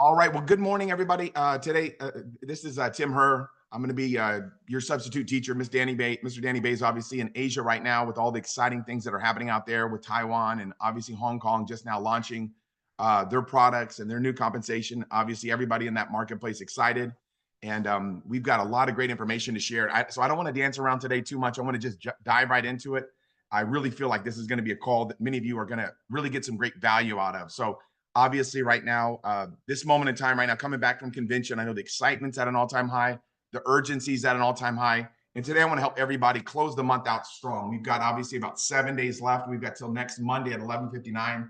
All right. Well, good morning, everybody. Today, this is Tim Herr. I'm going to be your substitute teacher, Mr. Danny Bay is obviously in Asia right now with all the exciting things that are happening out there with Taiwan and obviously Hong Kong just now launching their products and their new compensation. Obviously, everybody in that marketplace excited. And we've got a lot of great information to share. So I don't want to dance around today too much. I want to just dive right into it. I really feel like this is going to be a call that many of you are going to really get some great value out of. So obviously right now, this moment in time right now, coming back from convention, I know the excitement's at an all-time high, the urgency's at an all-time high. And today I want to help everybody close the month out strong. We've got obviously about 7 days left. We've got till next Monday at 11:59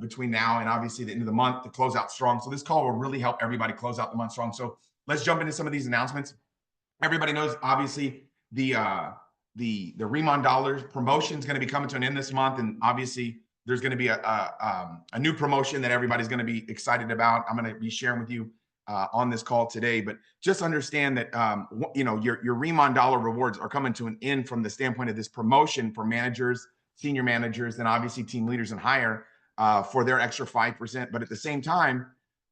between now and obviously the end of the month to close out strong. So this call will really help everybody close out the month strong. So let's jump into some of these announcements. Everybody knows obviously the Remon Dollars promotion is going to be coming to an end this month, and obviously there's going to be a new promotion that everybody's going to be excited about. I'm going to be sharing with you on this call today, but just understand that your Remon Dollar rewards are coming to an end from the standpoint of this promotion for managers, senior managers, and obviously team leaders and higher for their extra 5%. But at the same time,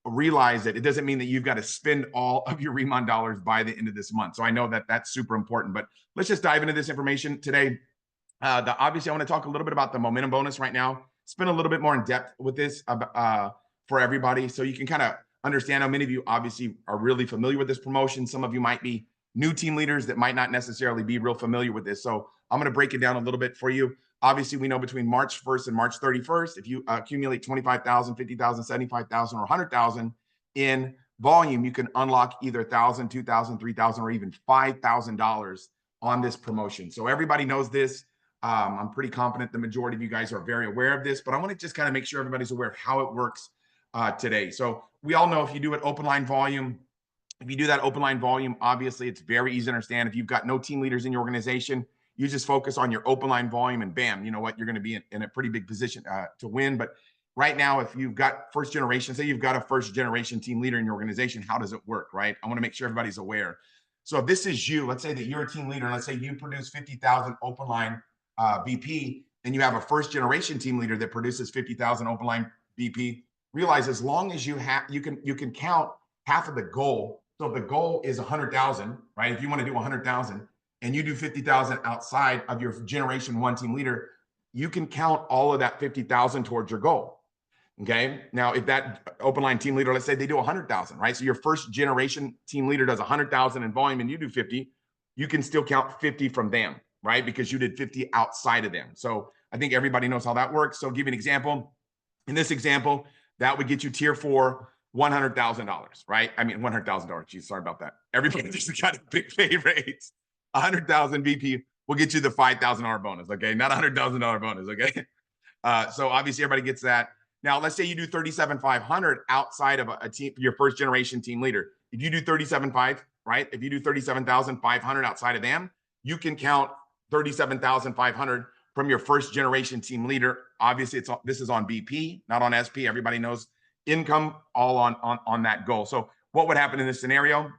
realize that it doesn't mean that you've got to spend all of your Remon dollars by the end of this month. So I know that that's super important, but let's just dive into this information today. Obviously, I want to talk a little bit about the momentum bonus right now. Spend a little bit more in depth with this for everybody, so you can kind of understand how many of you obviously are really familiar with this promotion. Some of you might be new team leaders that might not necessarily be real familiar with this. So I'm going to break it down a little bit for you. Obviously, we know between March 1st and March 31st, if you accumulate 25,000, 50,000, 75,000, or 100,000 in volume, you can unlock either 1,000, 2,000, 3,000, or even $5,000 on this promotion. So everybody knows this. I'm pretty confident the majority of you guys are very aware of this, but I want to just kind of make sure everybody's aware of how it works today. So we all know if you do an open line volume, if you do that open line volume, obviously it's very easy to understand. If you've got no team leaders in your organization, you just focus on your open line volume and bam, you know what, you're going to be in a pretty big position to win. But right now, if you've got first generation, say you've got a first generation team leader in your organization, how does it work, right? I want to make sure everybody's aware. So if this is you, let's say that you're a team leader, and let's say you produce 50,000 open line BP, and you have a first generation team leader that produces 50,000 open line BP, realize as long as you can count half of the goal. So if the goal is 100,000, right? If you want to do 100,000 and you do 50,000 outside of your generation one team leader, you can count all of that 50,000 towards your goal. Okay. Now, if that open line team leader, let's say they do 100,000, right? So your first generation team leader does 100,000 in volume and you do 50, you can still count 50 from them, right? Because you did 50 outside of them. So I think everybody knows how that works. So I'll give you an example. In this example, that would get you tier 4, $100,000, right? I mean, $100,000. Geez, sorry about that. Everybody just got a big pay raise. 100,000 BP will get you the $5,000 bonus. Okay, not $100,000 bonus. Okay, so obviously everybody gets that. Now, let's say you do 37,500 outside of a team, your first generation team leader. If you do 37,500, right? If you do 37,500 outside of them, you can count 37,500 from your first generation team leader. Obviously, this is on BP, not on SP. Everybody knows income all on that goal. So what would happen in this scenario?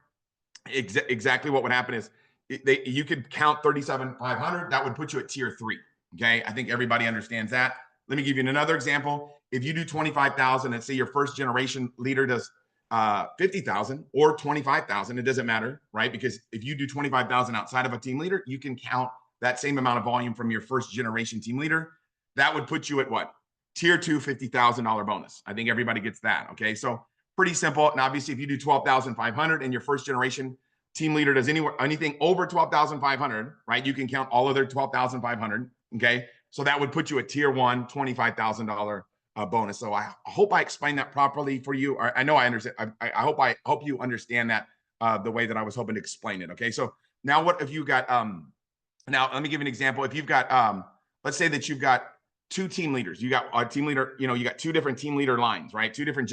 Exactly what would happen is you could count 37,500. That would put you at tier 3. Okay, I think everybody understands that. Let me give you another example. If you do 25,000 and say your first generation leader does 50,000 or 25,000, it doesn't matter, right? Because if you do 25,000 outside of a team leader, you can count that same amount of volume from your first generation team leader. That would put you at what? Tier 2, $50,000 bonus. I think everybody gets that. Okay, so pretty simple. And obviously, if you do 12,500 and your first generation team leader does anything over 12,500, right? You can count all of their 12,500. Okay, so that would put you at tier 1, $25,000 bonus. So I hope I explained that properly for you. I know I understand. I hope you understand that the way that I was hoping to explain it. Okay, so now what if you got now let me give you an example. If you've got let's say that you've got 2 team leaders. You got a team leader, you got 2 different team leader lines, right? 2 different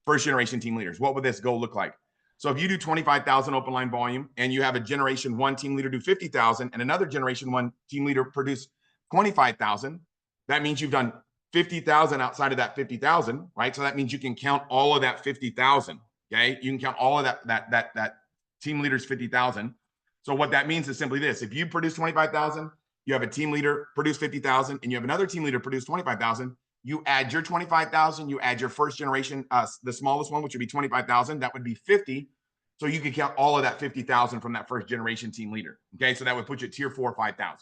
first generation team leaders. What would this goal look like? So if you do 25,000 open line volume and you have a generation 1 team leader do 50,000 and another generation 1 team leader produce 25,000, that means you've done 50,000 outside of that 50,000, right? So that means you can count all of that 50,000. Okay, you can count all of that team leader's 50,000. So what that means is simply this: if you produce 25,000, you have a team leader produce 50,000, and you have another team leader produce 25,000, you add your 25,000, you add your first generation, the smallest one, which would be 25,000, that would be 50. So you could count all of that 50,000 from that first generation team leader. Okay, so that would put you at tier 4, 5,000.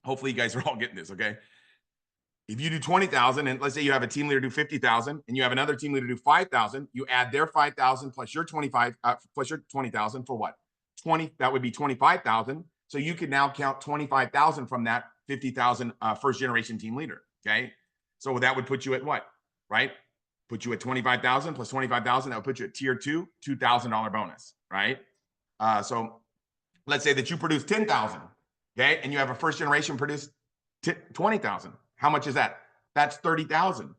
Hopefully you guys are all getting this, okay? If you do 20,000, and let's say you have a team leader do 50,000, and you have another team leader do 5,000, you add their 5,000 plus your 20,000 for what? 20. That would be 25,000. So you can now count 25,000 from that 50,000 first generation team leader. Okay, so that would put you at what? Right? Put you at 25,000 plus 25,000. That would put you at tier 2, $2,000 bonus. Right? So let's say that you produce 10,000. Okay, and you have a first generation produce 20,000. How much is that? That's 30,000.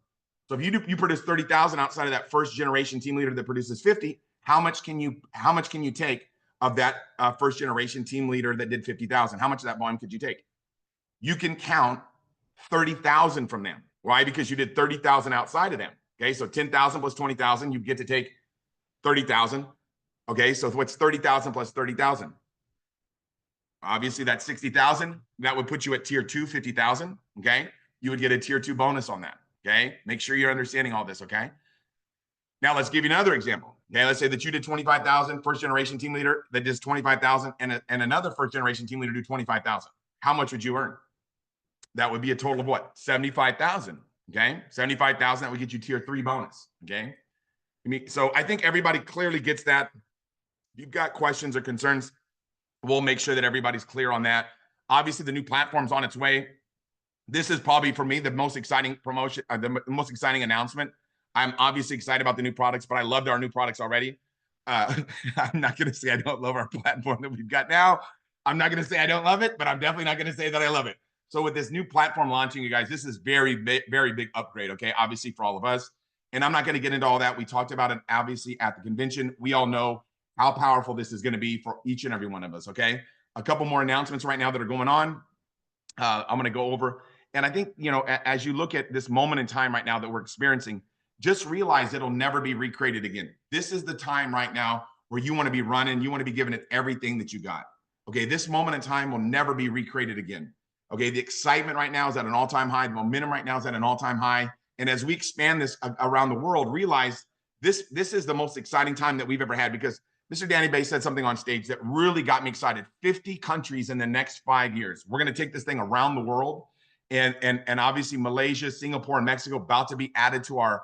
So if you produce 30,000 outside of that first generation team leader that produces 50, how much can you take of that first generation team leader that did 50,000? How much of that volume could you take? You can count 30,000 from them. Why? Because you did 30,000 outside of them. Okay, so 10,000 plus 20,000, you get to take 30,000. Okay, so what's 30,000 plus 30,000? Obviously, that's 60,000. That would put you at tier 2, 50,000. Okay, you would get a tier 2 bonus on that. Okay, make sure you're understanding all this. Okay, now let's give you another example. Okay, let's say that you did 25,000, first generation team leader that does 25,000, and another first generation team leader do 25,000. How much would you earn? That would be a total of what? 75,000. Okay, 75,000. That would get you tier 3 bonus. Okay, so I think everybody clearly gets that. If you've got questions or concerns, we'll make sure that everybody's clear on that. Obviously, the new platform's on its way. This is probably, for me, the most exciting promotion, the most exciting announcement. I'm obviously excited about the new products, but I loved our new products already. I'm not going to say I don't love our platform that we've got now. I'm not going to say I don't love it, but I'm definitely not going to say that I love it. So with this new platform launching, you guys, this is very big upgrade, okay? Obviously for all of us. And I'm not going to get into all that. We talked about it, obviously, at the convention. We all know how powerful this is going to be for each and every one of us, okay? A couple more announcements right now that are going on. I'm going to go over. And I think, as you look at this moment in time right now that we're experiencing, just realize it'll never be recreated again. This is the time right now where you want to be running. You want to be giving it everything that you got. Okay, this moment in time will never be recreated again. Okay, the excitement right now is at an all-time high. The momentum right now is at an all-time high. And as we expand this around the world, realize this is the most exciting time that we've ever had, because Mr. Danny Bay said something on stage that really got me excited. 50 countries in the next 5 years. We're going to take this thing around the world. And obviously Malaysia, Singapore, and Mexico about to be added to our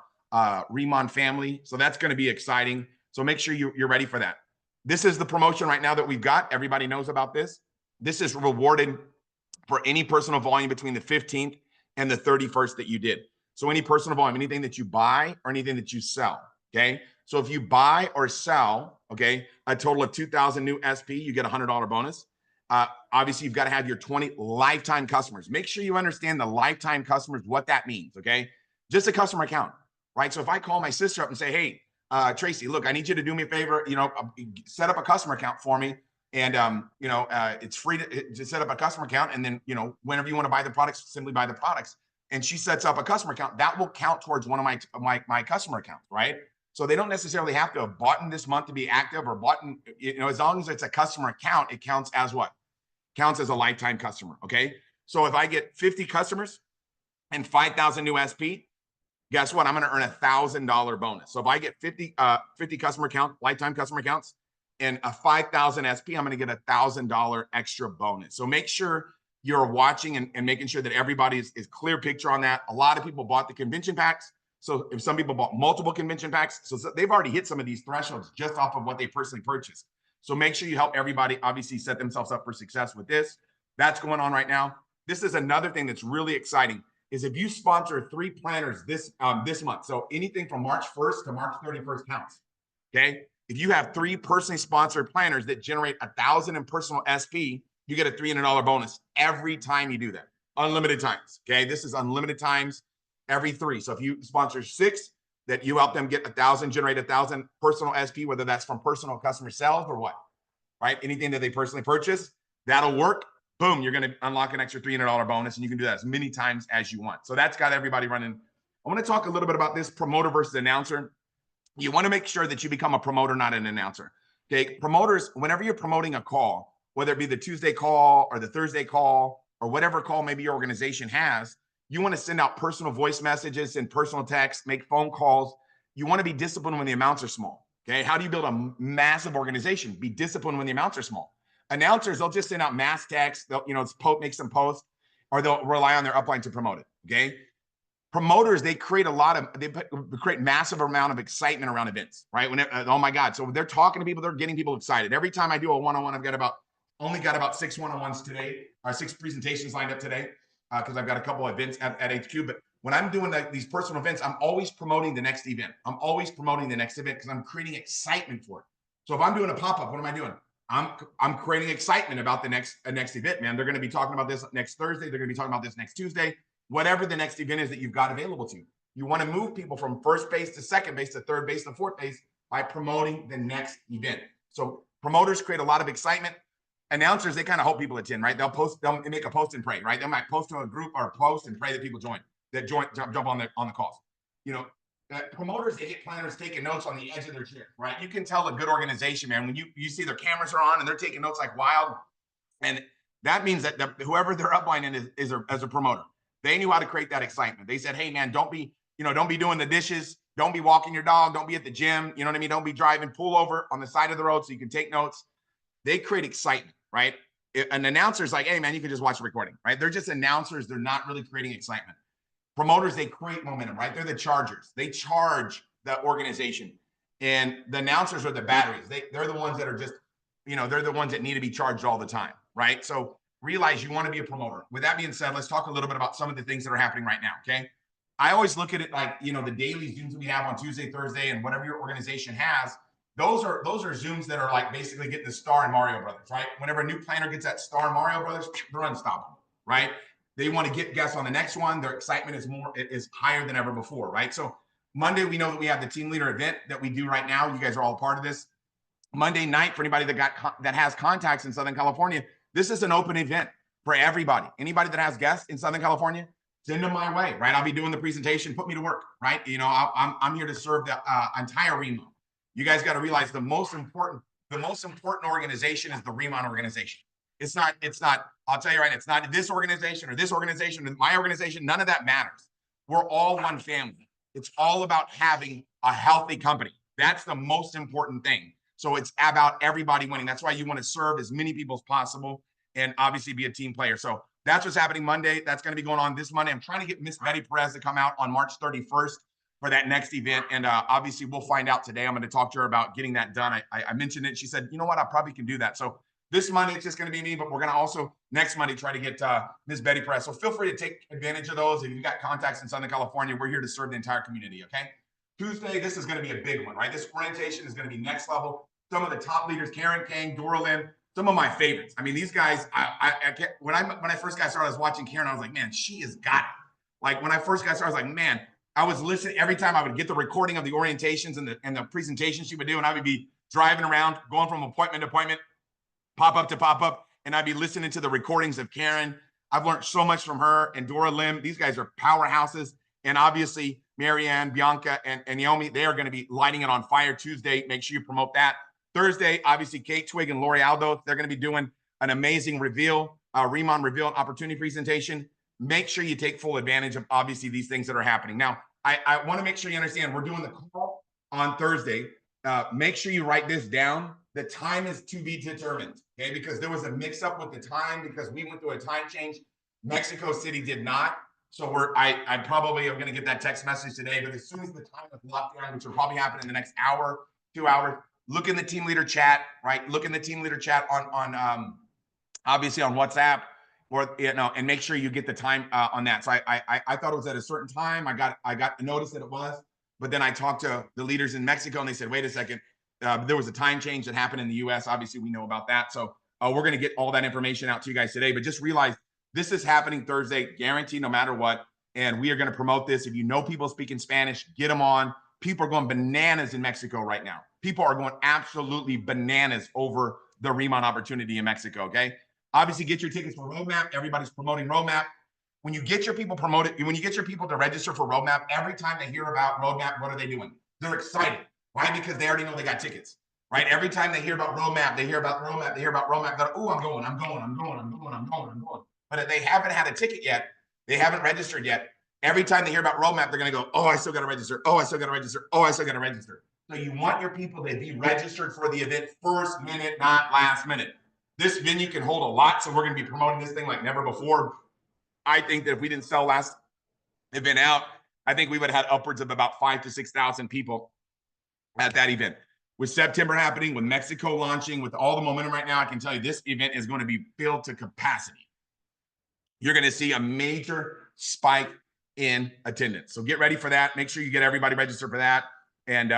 Riemann family. So that's going to be exciting. So make sure you're ready for that. This is the promotion right now that we've got. Everybody knows about this. This is rewarded for any personal volume between the 15th and the 31st that you did. So any personal volume, anything that you buy or anything that you sell, okay? So if you buy or sell, okay, a total of 2,000 new SP, you get a $100 bonus. Obviously, you've got to have your 20 lifetime customers. Make sure you understand the lifetime customers, what that means, okay? Just a customer account, right? So if I call my sister up and say, hey, Tracy, look, I need you to do me a favor, set up a customer account for me. And, it's free to set up a customer account. And then, whenever you want to buy the products, simply buy the products. And she sets up a customer account that will count towards one of my customer accounts, right? So they don't necessarily have to have bought in this month to be active or bought in, as long as it's a customer account, it counts as what? Counts as a lifetime customer, okay? So if I get 50 customers and 5,000 new SP, guess what? I'm going to earn a $1,000 bonus. So if I get 50 customer account, lifetime customer accounts, and a 5,000 SP, I'm going to get a $1,000 extra bonus. So make sure you're watching and making sure that everybody is clear picture on that. A lot of people bought the convention packs. So if some people bought multiple convention packs, so they've already hit some of these thresholds just off of what they personally purchased. So make sure you help everybody obviously set themselves up for success with this. That's going on right now. This is another thing that's really exciting, is if you sponsor 3 planners this month, so anything from March 1st to March 31st counts, okay? If you have 3 personally sponsored planners that generate 1,000 in personal SP, you get a $300 bonus every time you do that. Unlimited times, okay? This is unlimited times every 3. So if you sponsor 6, that you help them get 1,000, generate 1,000 personal SP, whether that's from personal customer sales or what, right? Anything that they personally purchase, that'll work. Boom, you're going to unlock an extra $300 bonus, and you can do that as many times as you want. So that's got everybody running. I want to talk a little bit about this promoter versus announcer. You want to make sure that you become a promoter, not an announcer. Okay, promoters, whenever you're promoting a call, whether it be the Tuesday call or the Thursday call or whatever call maybe your organization has, You want to send out personal voice messages and personal texts, make phone calls. You want to be disciplined when the amounts are small. Okay. How do you build a massive organization? Be disciplined when the amounts are small. Announcers, they'll just send out mass texts. They'll, make some posts, or they'll rely on their upline to promote it. Okay. Promoters, they create massive amount of excitement around events, right? Oh my God. So they're talking to people, they're getting people excited. Every time I do a one-on-one, I've only got about 6 one-on-ones today, or 6 presentations lined up today, because I've got a couple of events at HQ. But when I'm doing these personal events, I'm always promoting the next event. I'm always promoting the next event because I'm creating excitement for it. So if I'm doing a pop-up, what am I doing? I'm creating excitement about the next event, man. They're going to be talking about this next Thursday. They're going to be talking about this next Tuesday. Whatever the next event is that you've got available to you. You want to move people from first base to second base to third base to fourth base by promoting the next event. So promoters create a lot of excitement. Announcers, they kind of hope people attend, right? They'll make a post and pray, right? They might post to a group or post and pray that people jump on the calls. Promoters, they get planners taking notes on the edge of their chair, right? You can tell a good organization, man, when you see their cameras are on and they're taking notes like wild. And that means that whoever their upline is as a promoter. They knew how to create that excitement. They said, hey, man, don't be doing the dishes. Don't be walking your dog. Don't be at the gym. You know what I mean? Don't be driving. Pull over on the side of the road so you can take notes. They create excitement, right? An announcer's like, hey, man, you can just watch the recording, right? They're just announcers. They're not really creating excitement. Promoters, they create momentum, right? They're the chargers. They charge the organization. And the announcers are the batteries. They're the ones that are just, they're the ones that need to be charged all the time, right? So realize you want to be a promoter. With that being said, let's talk a little bit about some of the things that are happening right now, okay? I always look at it like, the daily Zooms we have on Tuesday, Thursday, and whatever your organization has, those are Zooms that are like basically getting the star in Mario Brothers, right? Whenever a new planner gets that star in Mario Brothers, they're unstoppable, right? They want to get guests on the next one. Their excitement is higher than ever before, right? So Monday, we know that we have the team leader event that we do right now. You guys are all a part of this. Monday night, for anybody that has contacts in Southern California, this is an open event for everybody. Anybody that has guests in Southern California, send them my way, right? I'll be doing the presentation. Put me to work, right? I'm here to serve the entire REMO. You guys got to realize the most important organization is the REMO organization. It's not. I'll tell you right now, it's not this organization or this organization, my organization. None of that matters. We're all one family. It's all about having a healthy company. That's the most important thing. So it's about everybody winning. That's why you want to serve as many people as possible and obviously be a team player. So that's what's happening Monday. That's going to be going on this Monday. I'm trying to get Miss Betty Perez to come out on March 31st for that next event. And obviously we'll find out today. I'm going to talk to her about getting that done. I mentioned it. She said, you know what? I probably can do that. So this Monday, it's just going to be me, but we're going to also next Monday try to get Miss Betty Perez. So feel free to take advantage of those. If you've got contacts in Southern California, we're here to serve the entire community. Okay. Tuesday, this is going to be a big one, right? This orientation is going to be next level. Some of the top leaders, Karen Kang, Dora Lim, some of my favorites. I mean, these guys, when I first got started, I was watching Karen. I was like, man, she has got it. Like when I first got started, I was like, man, I was listening every time I would get the recording of the orientations and the presentations she would do. And I would be driving around, going from appointment to appointment, pop up to pop up. And I'd be listening to the recordings of Karen. I've learned so much from her and Dora Lim. These guys are powerhouses. And obviously, Marianne, Bianca, and Naomi, they are going to be lighting it on fire Tuesday. Make sure you promote that. Thursday, obviously, Kate Twig and Lori Aldo, they're going to be doing an amazing reveal, Remon reveal and opportunity presentation. Make sure you take full advantage of, obviously, these things that are happening. Now, I want to make sure you understand, we're doing the call on Thursday. Make sure you write this down. The time is to be determined, okay? Because there was a mix-up with the time because we went through a time change. Mexico City did not. So I probably am going to get that text message today, but as soon as the time is locked down, which will probably happen in the next hour, 2 hours, look in the team leader chat, right? Look in the team leader chat on obviously on WhatsApp, or and make sure you get the time on that. So I thought it was at a certain time. I got the notice that it was, but then I talked to the leaders in Mexico and they said, wait a second, there was a time change that happened in the US. Obviously, we know about that. So we're going to get all that information out to you guys today, but just realize this is happening Thursday, guaranteed no matter what. And we are going to promote this. If you know people speaking Spanish, get them on. People are going bananas in Mexico right now. People are going absolutely bananas over the Remon opportunity in Mexico, okay? Obviously, get your tickets for Roadmap. Everybody's promoting Roadmap. When you get your people promoted, when you get your people to register for Roadmap, every time they hear about Roadmap, what are they doing? They're excited. Why? Because they already know they got tickets, right? Every time they hear about Roadmap, they hear about Roadmap, they're, oh, I'm going. But if they haven't had a ticket yet, They haven't registered yet. Every time they hear about roadmap, they're going to go, oh, I still got to register. Oh, I still got to register. Oh, I still got to register. So you want your people to be registered for the event first minute, not last minute. This venue can hold a lot, so we're going to be promoting this thing like never before. I think that if we didn't sell last event out, I think we would have had upwards of about 5,000 to 6,000 people at that event. With September happening, with Mexico launching, with all the momentum right now, I can tell you this event is going to be filled to capacity. You're going to see a major spike in attendance. So get ready for that. Make sure you get everybody registered for that. And,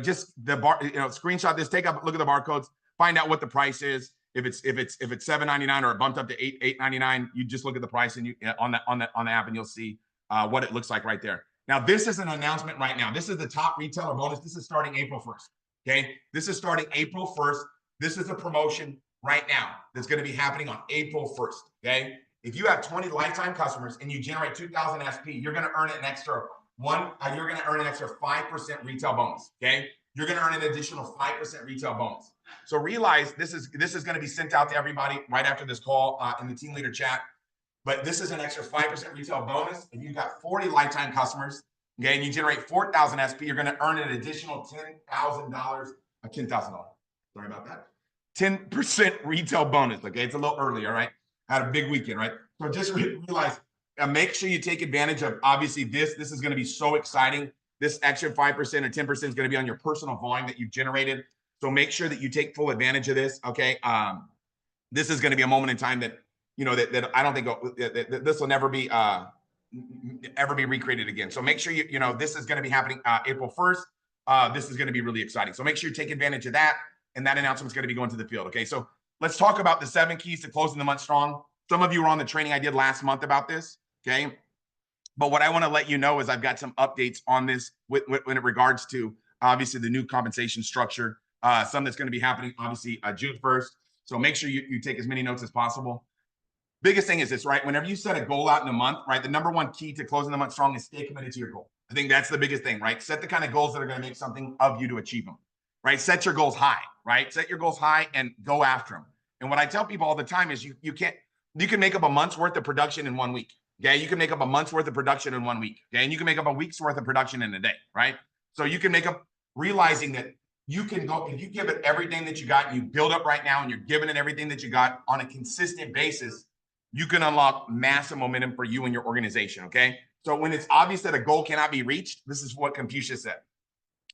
just the bar, screenshot this, take a look at the barcodes, find out what the price is. If it's $7.99 or it bumped up to $8.99, you just look at the price and you on the app and you'll see what it looks like right there. Now, this is an announcement right now. This is the top retailer bonus. This is starting April 1st. Okay. This is starting April 1st. This is a promotion right now that's going to be happening on April 1st. Okay. If you have 20 lifetime customers and you generate 2,000 SP, you're going to earn an extra 5% retail bonus. Okay. You're going to earn an additional 5% retail bonus. So realize this is going to be sent out to everybody right after this call in the team leader chat. But this is an extra 5% retail bonus. If you've got 40 lifetime customers, okay, and you generate 4,000 SP, you're going to earn an additional $10,000. Sorry about that. 10% retail bonus. Okay, it's a little early. All right, had a big weekend, right? So just realize, make sure you take advantage of. Obviously, this is going to be so exciting. This extra 5% or 10% is going to be on your personal volume that you've generated. So make sure that you take full advantage of this. Okay, this is going to be a moment in time that that I don't think that this will never be ever be recreated again. So make sure this is going to be happening April 1st. This is going to be really exciting. So make sure you take advantage of that. And that announcement is going to be going to the field. Okay, so let's talk about the 7 keys to closing the month strong. Some of you were on the training I did last month about this. Okay, but what I want to let you know is I've got some updates on this when it regards to obviously the new compensation structure. Some that's going to be happening obviously June 1st. So make sure you take as many notes as possible. Biggest thing is this, right? Whenever you set a goal out in a month, right? The number one key to closing the month strong is stay committed to your goal. I think that's the biggest thing, right? Set the kind of goals that are going to make something of you to achieve them, right? Set your goals high, right? Set your goals high and go after them. And what I tell people all the time is you can make up a month's worth of production in 1 week. Okay. You can make up a month's worth of production in 1 week. Okay. And you can make up a week's worth of production in a day, right? So you can make up realizing that you can go, if you give it everything that you got, and you build up right now and you're giving it everything that you got on a consistent basis, you can unlock massive momentum for you and your organization. Okay. So when it's obvious that a goal cannot be reached, this is what Confucius said.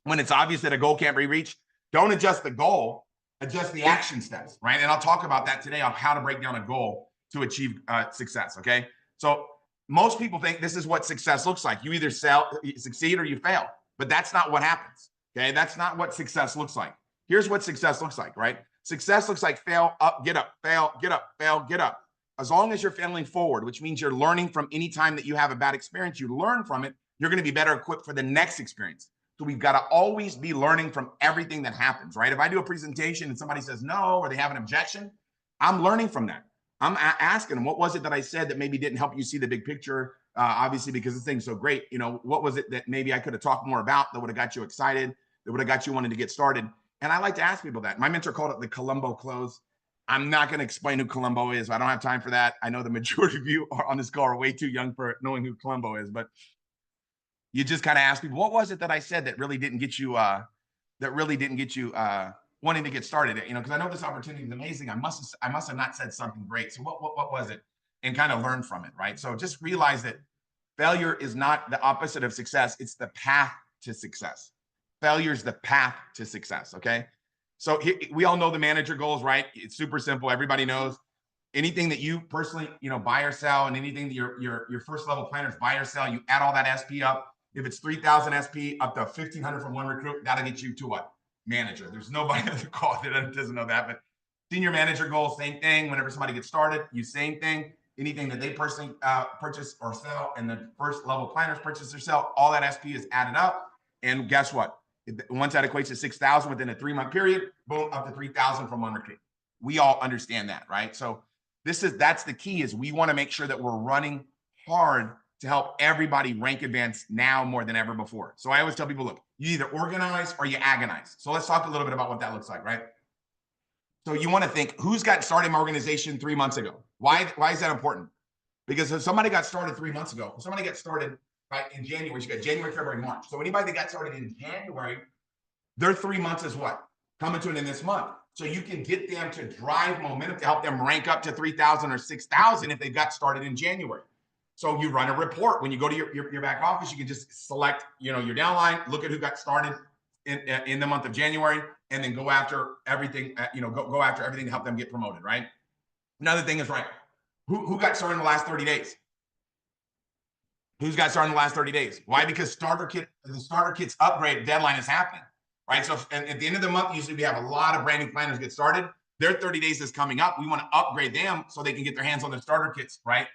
When it's obvious that a goal can't be reached, don't adjust the goal, adjust the action steps, right? And I'll talk about that today on how to break down a goal to achieve success. Okay. So most people think this is what success looks like. You either succeed or you fail, but that's not what happens. Okay. That's not what success looks like. Here's what success looks like, right? Success looks like fail, up, get up, fail, get up, fail, get up. As long as you're failing forward, which means you're learning from any time that you have a bad experience, you learn from it, you're going to be better equipped for the next experience. So we've got to always be learning from everything that happens, right? If I do a presentation and somebody says no, or they have an objection, I'm learning from that. I'm asking them, what was it that I said that maybe didn't help you see the big picture? Obviously, because this thing's so great, what was it that maybe I could have talked more about that would have got you excited, that would have got you wanting to get started? And I like to ask people that. My mentor called it the Columbo close. I'm not going to explain who Columbo is. I don't have time for that. I know the majority of you are on this call are way too young for knowing who Columbo is, but you just kind of ask people, what was it that I said that really didn't get you, wanting to get started? Because I know this opportunity is amazing. I must have not said something great. So what was it? And kind of learn from it, right? So just realize that failure is not the opposite of success. It's the path to success. Failure is the path to success. Okay. So we all know the manager goals, right? It's super simple. Everybody knows anything that you personally, buy or sell, and anything that your first level planners buy or sell, you add all that SP up. If it's 3,000 SP up to 1,500 from one recruit, that'll get you to what? Manager. There's nobody on the call that doesn't know that, but senior manager goal, same thing. Whenever somebody gets started, same thing. Anything that they personally purchase or sell, and the first level planners purchase or sell, all that SP is added up. And guess what? Once that equates to 6,000 within a 3-month period, boom, up to 3,000 from one recruit. We all understand that, right? So that's the key, is we want to make sure that we're running hard to help everybody rank advance now more than ever before. So I always tell people, look, you either organize or you agonize. So let's talk a little bit about what that looks like, right? So you want to think, who's got started my organization 3 months ago? Why is that important? Because if somebody got started 3 months ago, if somebody got started right in January, you got January, February, March. So anybody that got started in January, their 3 months is what? Coming to an end this month. So you can get them to drive momentum to help them rank up to 3,000 or 6,000 if they got started in January. So you run a report. When you go to your back office, you can just select, your downline, look at who got started in the month of January, and then go after everything, go after everything to help them get promoted, right? Another thing is, right, who got started in the last 30 days? Who's got started in the last 30 days? Why? Because the starter kit's upgrade deadline is happening, right? So at the end of the month, usually we have a lot of branding planners get started. Their 30 days is coming up. We want to upgrade them so they can get their hands on their starter kits, right?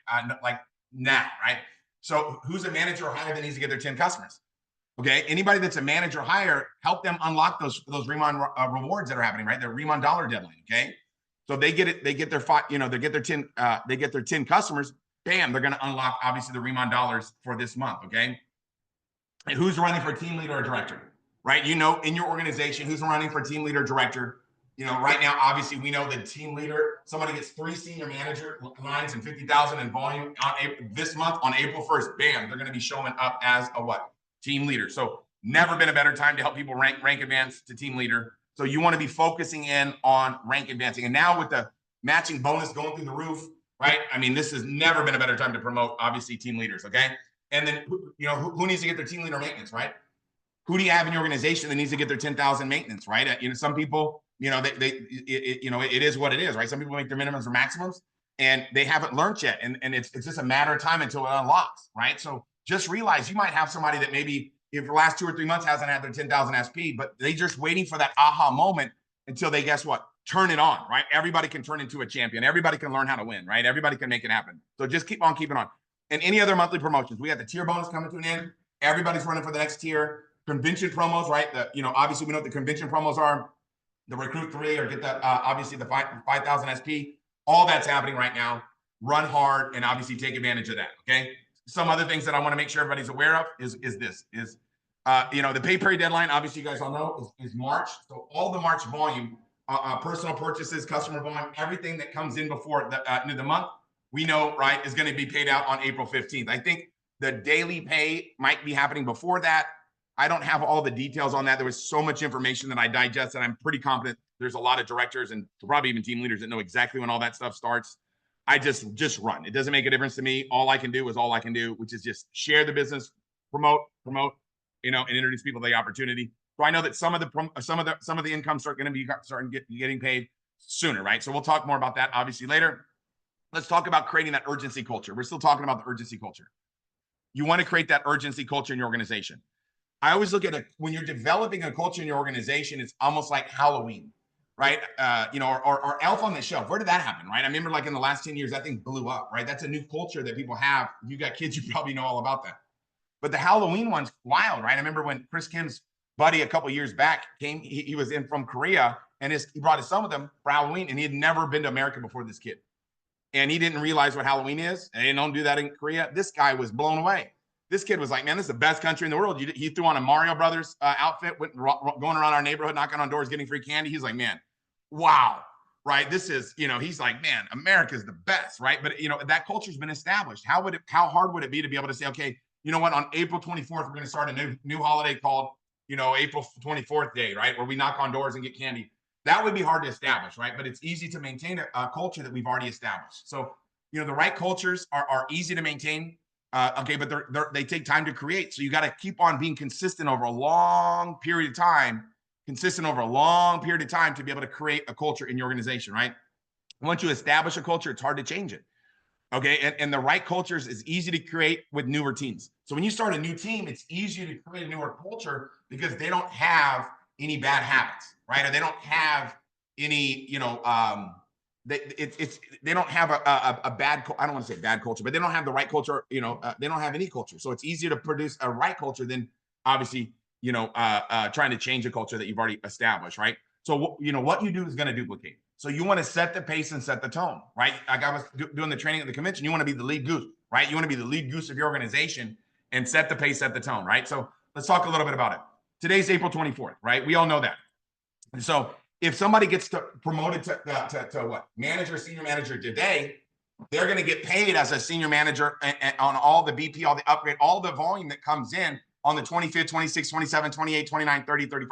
Like now, right? So who's a manager or higher that needs to get their 10 customers? Okay, anybody that's a manager or higher, help them unlock those Remon rewards that are happening, right? Their Remon dollar deadline. Okay, so they get it. They get their they get their 10 customers. Bam, they're going to unlock obviously the Remon dollars for this month. Okay, and who's running for team leader or director, right? In your organization, who's running for team leader or director? Right now, obviously, we know the team leader, somebody gets 3 senior manager lines and 50,000 in volume this month on April 1st. Bam, they're going to be showing up as a what? Team leader. So never been a better time to help people rank advance to team leader. So you want to be focusing in on rank advancing. And now with the matching bonus going through the roof, right? I mean, this has never been a better time to promote, obviously, team leaders. Okay. And then, who needs to get their team leader maintenance, right? Who do you have in your organization that needs to get their 10,000 maintenance, right? Some people, it is what it is, right? Some people make their minimums or maximums and they haven't learned yet. And it's just a matter of time until it unlocks, right? So just realize you might have somebody that maybe if the last 2 or 3 months hasn't had their 10,000 SP, but they just waiting for that aha moment until they, guess what? Turn it on, right? Everybody can turn into a champion. Everybody can learn how to win, right? Everybody can make it happen. So just keep on keeping on. And any other monthly promotions, we got the tier bonus coming to an end. Everybody's running for the next tier. Convention promos, right? Obviously we know what the convention promos are. The recruit 3 or get the obviously the 5,000 SP. All that's happening right now. Run hard and obviously take advantage of that. Okay. Some other things that I want to make sure everybody's aware of is the pay period deadline. Obviously, you guys all know is March. So all the March volume, personal purchases, customer volume, everything that comes in before the end of the month, we know, right, is going to be paid out on April 15th. I think the daily pay might be happening before that. I don't have all the details on that. There was so much information that I digested. I'm pretty confident there's a lot of directors and probably even team leaders that know exactly when all that stuff starts. I just run. It doesn't make a difference to me. All I can do is all I can do, which is just share the business, promote, and introduce people to the opportunity. So I know that some of the income starting getting paid sooner, right? So we'll talk more about that obviously later. Let's talk about creating that urgency culture. We're still talking about the urgency culture. You want to create that urgency culture in your organization. I always look at it when you're developing a culture in your organization, it's almost like Halloween, right? Or Elf on the Shelf. Where did that happen, right? I remember like in the last 10 years, that thing blew up, right? That's a new culture that people have. If you got kids, you probably know all about that. But the Halloween one's wild, right? I remember when Chris Kim's buddy a couple years back came, he was in from Korea and he brought his son with him for Halloween and he had never been to America before this kid. And he didn't realize what Halloween is. And they don't do that in Korea. This guy was blown away. This kid was like, man, this is the best country in the world. He threw on a Mario Brothers outfit, went going around our neighborhood, knocking on doors, getting free candy. He's like, man, wow, right? This is, he's like, man, America's the best, right? But, that culture's been established. How hard would it be to be able to say, okay, you know what, on April 24th, we're going to start a new holiday called, April 24th day, right? Where we knock on doors and get candy. That would be hard to establish, right? But it's easy to maintain a culture that we've already established. So, the right cultures are easy to maintain. Okay, but they take time to create. So you got to keep on being consistent over a long period of time, to be able to create a culture in your organization, right? Once you establish a culture, it's hard to change it. Okay, and the right cultures is easy to create with newer teams. So when you start a new team, it's easier to create a newer culture because they don't have any bad habits, right? Or they don't have any, they don't have a bad, I don't want to say bad culture, but they don't have the right culture. They don't have any culture. So it's easier to produce a right culture than obviously, trying to change a culture that you've already established, right? So, what you do is going to duplicate. So you want to set the pace and set the tone, right? Like I was doing the training at the convention. You want to be the lead goose, right? You want to be the lead goose of your organization and set the pace, set the tone, right? So let's talk a little bit about it. Today's April 24th, right? We all know that. And so if somebody gets promoted to what? Manager, senior manager today, they're going to get paid as a senior manager on all the BP, all the upgrade, all the volume that comes in on the 25th, 26th, 27th, 28th, 29th, 30th, 31st.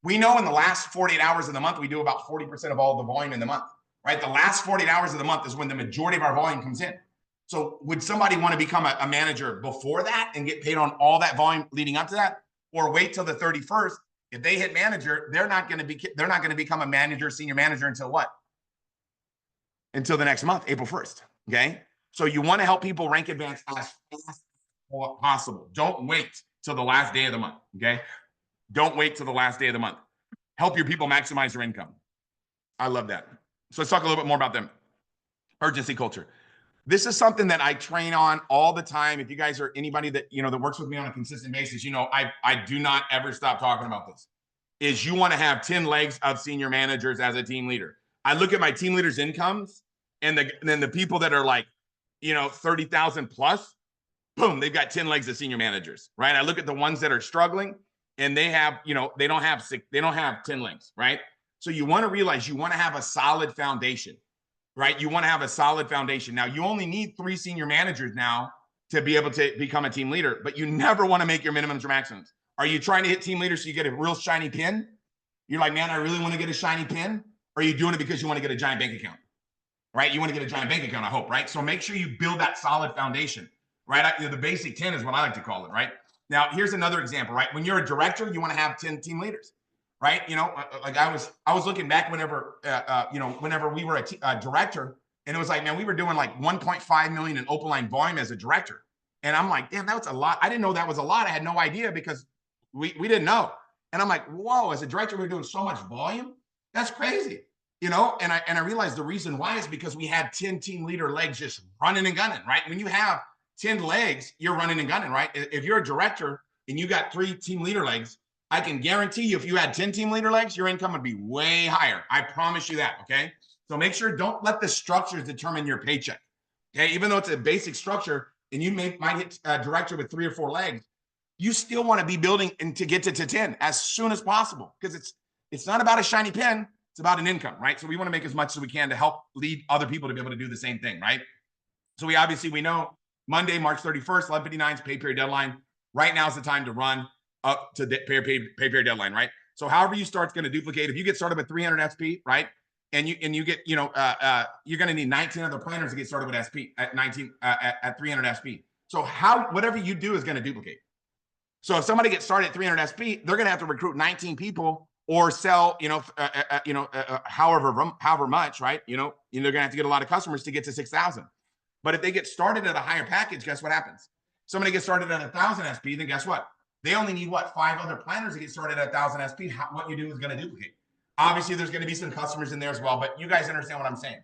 We know in the last 48 hours of the month, we do about 40% of all the volume in the month, right? The last 48 hours of the month is when the majority of our volume comes in. So would somebody want to become a manager before that and get paid on all that volume leading up to that, or wait till the 31st? If they hit manager, they're not going to become a manager, senior manager until what? Until the next month, April 1st. Okay. So you want to help people rank advance as fast as possible. Don't wait till the last day of the month. Okay. Don't wait till the last day of the month. Help your people maximize their income. I love that. So let's talk a little bit more about them. Urgency culture. This is something that I train on all the time. If you guys are anybody that, that works with me on a consistent basis, I do not ever stop talking about this. Is you want to have 10 legs of senior managers as a team leader. I look at my team leaders' incomes and then the people that are like, 30,000 plus, boom, they've got 10 legs of senior managers, right? I look at the ones that are struggling and they have, they don't have 10 legs, right? So you want to realize you want to have a solid foundation, right? You want to have a solid foundation. Now, you only need 3 senior managers now to be able to become a team leader, but you never want to make your minimums or maximums. Are you trying to hit team leaders so you get a real shiny pin? You're like, man, I really want to get a shiny pin. Or are you doing it because you want to get a giant bank account, right? You want to get a giant bank account, I hope, right? So make sure you build that solid foundation, right? The basic 10 is what I like to call it, right? Now, here's another example, right? When you're a director, you want to have 10 team leaders, right? Like I was looking back whenever we were a director, and it was like, man, we were doing like 1.5 million in open line volume as a director. And I'm like, damn, that was a lot. I didn't know that was a lot. I had no idea because we didn't know. And I'm like, whoa, as a director, we're doing so much volume. That's crazy, and I realized the reason why is because we had 10 team leader legs just running and gunning, right? When you have 10 legs, you're running and gunning, right? If you're a director and you got 3 team leader legs, I can guarantee you if you had 10 team leader legs, your income would be way higher. I promise you that, okay? So make sure, don't let the structures determine your paycheck, okay? Even though it's a basic structure and you might hit a director with 3 or 4 legs, you still want to be building and to get to 10 as soon as possible because it's not about a shiny pen. It's about an income, right? So we want to make as much as we can to help lead other people to be able to do the same thing, right? So we know Monday, March 31st, 11:59 is pay period deadline. Right now is the time to run up to the pay period deadline, right? So however you start, it's going to duplicate. If you get started with 300 SP, right? And you get, you're going to need 19 other planners to get started with SP at 300 SP. So whatever you do is going to duplicate. So if somebody gets started at 300 SP, they're going to have to recruit 19 people or sell, however much, right? They're going to have to get a lot of customers to get to 6,000. But if they get started at a higher package, guess what happens? Somebody gets started at 1,000 SP, then guess what? They only need 5 other planners to get started at 1,000 SP. What you do is going to duplicate. Obviously, there's going to be some customers in there as well, but you guys understand what I'm saying.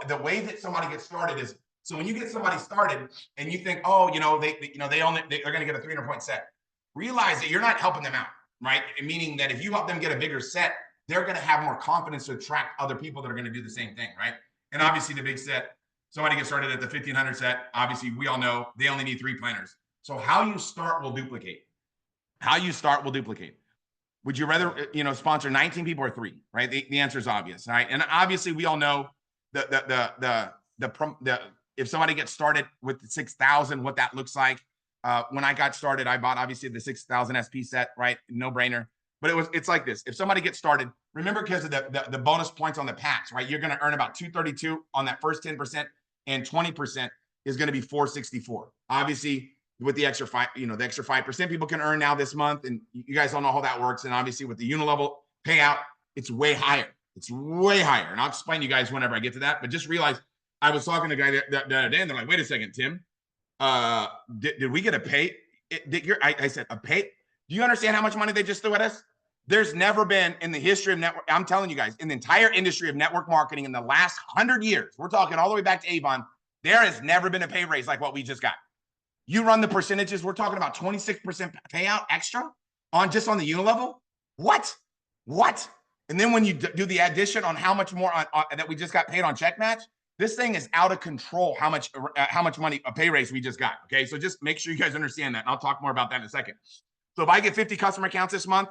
The way that somebody gets started is, so when you get somebody started and you think, they're going to get a 300 point set, realize that you're not helping them out, right? Meaning that if you help them get a bigger set, they're going to have more confidence to attract other people that are going to do the same thing, right? And obviously the big set, somebody gets started at the 1,500 set. Obviously, we all know they only need 3 planners. So how you start will duplicate. Would you rather, sponsor 19 people or 3, right? The answer is obvious, right? And obviously we all know if somebody gets started with the 6,000, what that looks like. When I got started, I bought obviously the 6,000 SP set, right? No brainer. But it's like this. If somebody gets started, remember because of the bonus points on the packs, right? You're going to earn about 232 on that first 10%, and 20% is going to be 464. Obviously, with the extra 5% people can earn now this month, and you guys all know how that works. And obviously, with the unilevel payout, it's way higher. And I'll explain to you guys whenever I get to that. But just realize, I was talking to a guy the other day, and they're like, "Wait a second, Tim. Did we get a pay? I said a pay. Do you understand how much money they just threw at us? There's never been in the history of network. I'm telling you guys, in the entire industry of network marketing in the last 100 years, we're talking all the way back to Avon, there has never been a pay raise like what we just got. You run the percentages. We're talking about 26% payout extra on the unilevel. What? And then when you do the addition on how much more that we just got paid on check match, this thing is out of control. How much money a pay raise we just got. Okay, so just make sure you guys understand that. And I'll talk more about that in a second. So if I get 50 customer accounts this month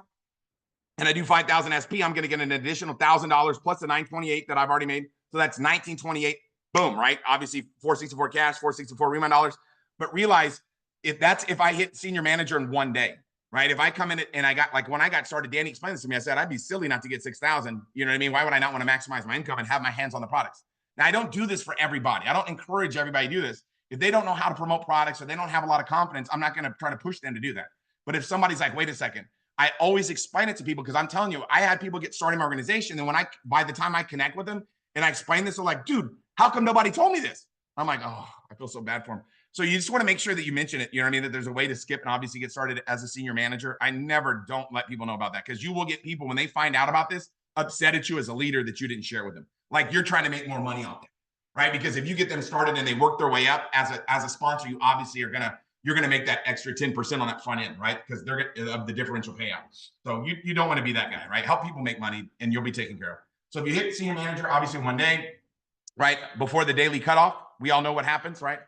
and I do 5,000 SP, I'm going to get an additional $1,000 plus the 928 that I've already made. So that's 1928 boom, right? Obviously 464 cash, 464 remand dollars. But realize if I hit senior manager in one day, right? If I come in and I got, like, when I got started, Danny explained this to me. I said, I'd be silly not to get 6,000. You know what I mean? Why would I not want to maximize my income and have my hands on the products? Now, I don't do this for everybody. I don't encourage everybody to do this. If they don't know how to promote products or they don't have a lot of confidence, I'm not going to try to push them to do that. But if somebody's like, wait a second, I always explain it to people, because I'm telling you, I had people get started in my organization. And by the time I connect with them and I explain this, they're like, dude, how come nobody told me this? I'm like, oh, I feel so bad for them. So you just want to make sure that you mention it. You know what I mean? That there's a way to skip and obviously get started as a senior manager. I never don't let people know about that, because you will get people, when they find out about this, upset at you as a leader that you didn't share with them. Like, you're trying to make more money off them, right? Because if you get them started and they work their way up as a sponsor, you obviously you're gonna make that extra 10% on that front end, right? Because they're of the differential payouts. So you don't want to be that guy, right? Help people make money and you'll be taken care of. So if you hit senior manager, obviously one day, right before the daily cutoff, we all know what happens, right?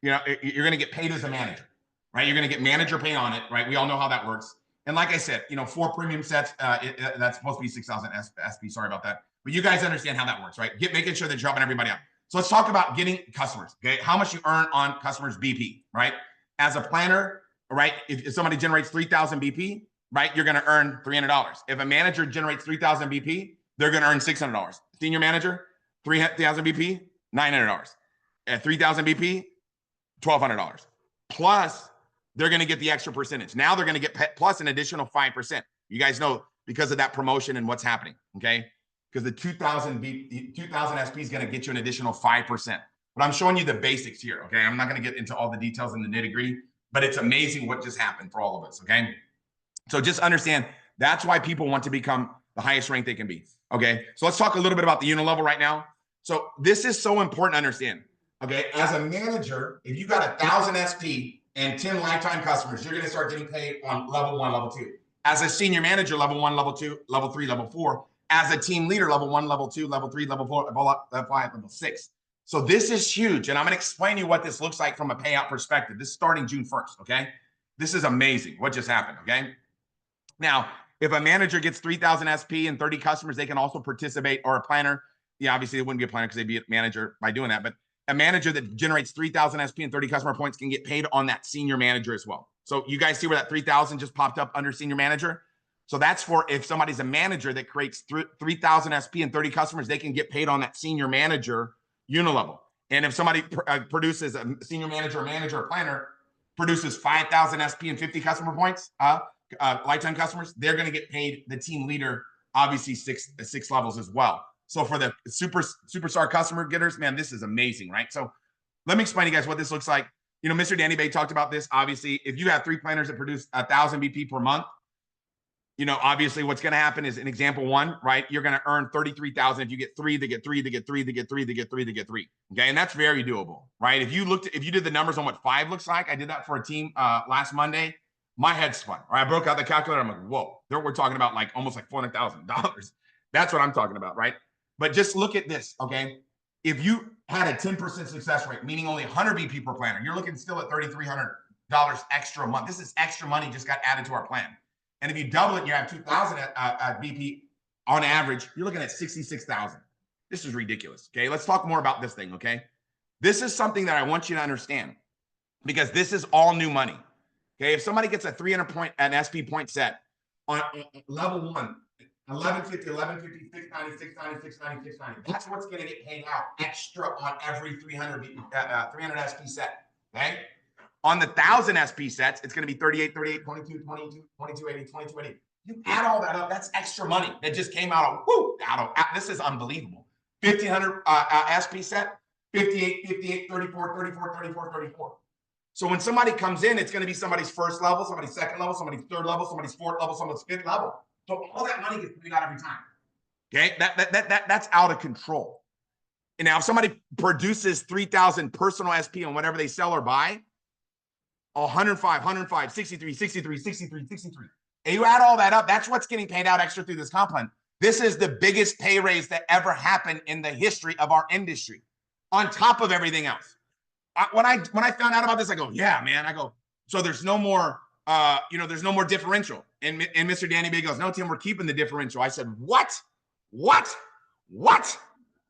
You know, you're going to get paid as a manager, right? You're going to get manager pay on it, right? We all know how that works. And like I said, 4 premium sets, that's supposed to be 6,000 SP. Sorry about that. But you guys understand how that works, right? Making sure that you're helping everybody out. So let's talk about getting customers, okay? How much you earn on customers BP, right? As a planner, right? If somebody generates 3,000 BP, right? You're going to earn $300. If a manager generates 3,000 BP, they're going to earn $600. Senior manager, 3,000 BP, $900. At 3,000 BP, $1,200. Plus, they're going to get the extra percentage. Now they're going to get plus an additional 5%. You guys know, because of that promotion and what's happening, okay? Because the 2,000 SP is going to get you an additional 5%. But I'm showing you the basics here, okay? I'm not going to get into all the details and the nitty-gritty, but it's amazing what just happened for all of us, okay? So just understand, that's why people want to become the highest rank they can be, okay? So let's talk a little bit about the unilevel right now. So this is so important to understand. Okay, as a manager, if you got 1,000 SP and 10 lifetime customers, you're going to start getting paid on level 1, level 2. As a senior manager, level 1, level 2, level 3, level 4. As a team leader, level 1, level 2, level 3, level 4, level 5, level 6. So this is huge, and I'm going to explain to you what this looks like from a payout perspective. This is starting June 1st, okay? This is amazing what just happened, okay? Now, if a manager gets 3,000 SP and 30 customers, they can also participate, or a planner. Yeah, obviously, it wouldn't be a planner because they'd be a manager by doing that, but a manager that generates 3,000 SP and 30 customer points can get paid on that senior manager as well. So you guys see where that 3,000 just popped up under senior manager? So that's for if somebody's a manager that creates 3,000 SP and 30 customers, they can get paid on that senior manager unilevel. And if somebody produces a senior manager, a manager, or planner produces 5,000 SP and 50 customer points, lifetime customers, they're going to get paid the team leader, obviously six levels as well. So for the superstar customer getters, man, this is amazing, right? So let me explain to you guys what this looks like. Mr. Danny Bay talked about this. Obviously, if you have 3 planners that produce 1,000 BP per month, obviously what's going to happen is, in example 1, right? You're going to earn 33,000. If you get 3, they get 3, they get 3, they get 3, they get 3, they get 3. Okay, and that's very doable, right? If you did the numbers on what 5 looks like, I did that for a team last Monday. My head spun. Or I broke out the calculator. I'm like, whoa, we're talking about like almost like $400,000. That's what I'm talking about, right? But just look at this, okay? If you had a 10% success rate, meaning only 100 BP per planner, you're looking still at $3,300 extra a month. This is extra money just got added to our plan. And if you double it and you have 2,000 BP on average, you're looking at 66,000. This is ridiculous, okay? Let's talk more about this thing, okay? This is something that I want you to understand, because this is all new money, okay? If somebody gets a 300 point, an SP point set on level 1, 1150, 1150, 690, 690, 690, 690. That's what's going to get paid out extra on every 300 SP set, okay? On the 1,000 SP sets, it's going to be 38, 38, 22, 22, 2280, 2280. You add all that up, that's extra money that just came out of, this is unbelievable. 1,500 SP set, 58, 58, 34, 34, 34, 34. So when somebody comes in, it's going to be somebody's first level, somebody's second level, somebody's third level, somebody's fourth level, somebody's fifth level. So all that money gets paid out every time. Okay, that's out of control. And now if somebody produces 3,000 personal SP on whatever they sell or buy, 105, 105, 63, 63, 63, 63. And you add all that up, that's what's getting paid out extra through this comp plan. This is the biggest pay raise that ever happened in the history of our industry, on top of everything else. When I found out about this, I go, yeah, man. I go, so there's no more, there's no more differential. And Mr. Danny Bay goes, no, Tim, we're keeping the differential. I said, what?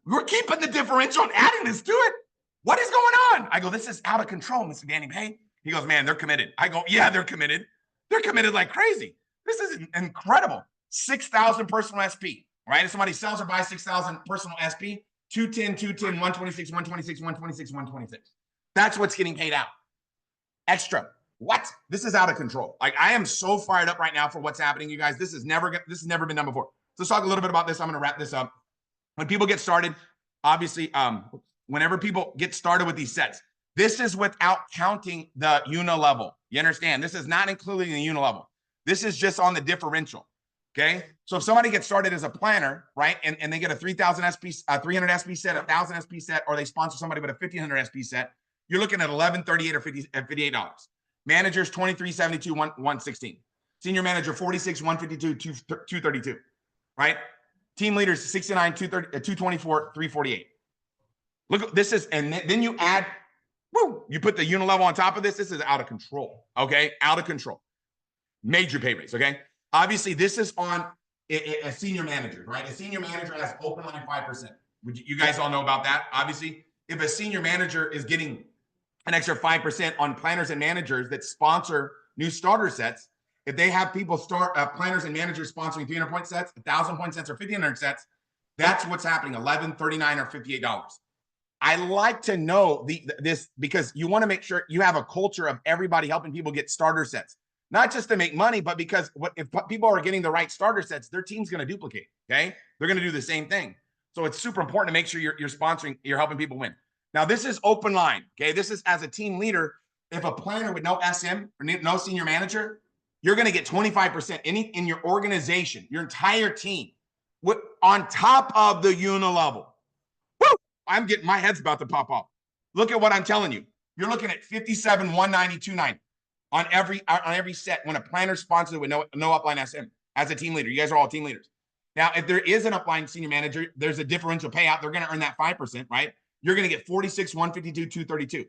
We're keeping the differential and adding this to it. What is going on? I go, this is out of control, Mr. Danny Bay. He goes, man, they're committed. I go, yeah, they're committed. They're committed like crazy. This is incredible. 6,000 personal SP, right? If somebody sells or buys 6,000 personal SP, 210, 210, 126, 126, 126, 126. That's what's getting paid out. Extra. What? This is out of control. Like, I am so fired up right now for what's happening, you guys. This has never been done before. So let's talk a little bit about this. I'm going to wrap this up. When people get started, obviously, whenever people get started with these sets, this is without counting the unilevel. You understand? This is not including the unilevel. This is just on the differential. Okay. So if somebody gets started as a planner, right, and they get a 3,000 SP, 300 SP set, 1,000 SP set, or they sponsor somebody with a 1,500 SP set, you're looking at $11.38 or $58. Managers 23.72, 116. Senior manager 46, 152, 232. Right. Team leaders 69, 224, 348. Look, this is, and then you add, you put the unilevel on top of this. This is out of control. Okay, out of control. Major pay raise. Okay. Obviously, this is on a senior manager, right? A senior manager has open line 5%. You guys all know about that. Obviously, if a senior manager is getting an extra 5% on planners and managers that sponsor new starter sets, if they have people start planners and managers sponsoring 300-point sets, 1,000-point sets, or 1,500 sets, that's what's happening. $11, $39, or $58. I like to know this because you want to make sure you have a culture of everybody helping people get starter sets. Not just to make money, but because if people are getting the right starter sets, their team's going to duplicate, okay? They're going to do the same thing. So it's super important to make sure you're sponsoring, you're helping people win. Now, this is open line, okay? This is as a team leader. If a planner with no SM or no senior manager, you're going to get 25% in your organization, your entire team, on top of the unilevel. Woo! I'm getting, my head's about to pop off. Look at what I'm telling you. You're looking at 57, 190, 290. On every set when a planner sponsored with no upline SM as a team leader. You guys are all team leaders. Now, if there is an upline senior manager, there's a differential payout. They're going to earn that 5%, right? You're going to get 46, 152, 232.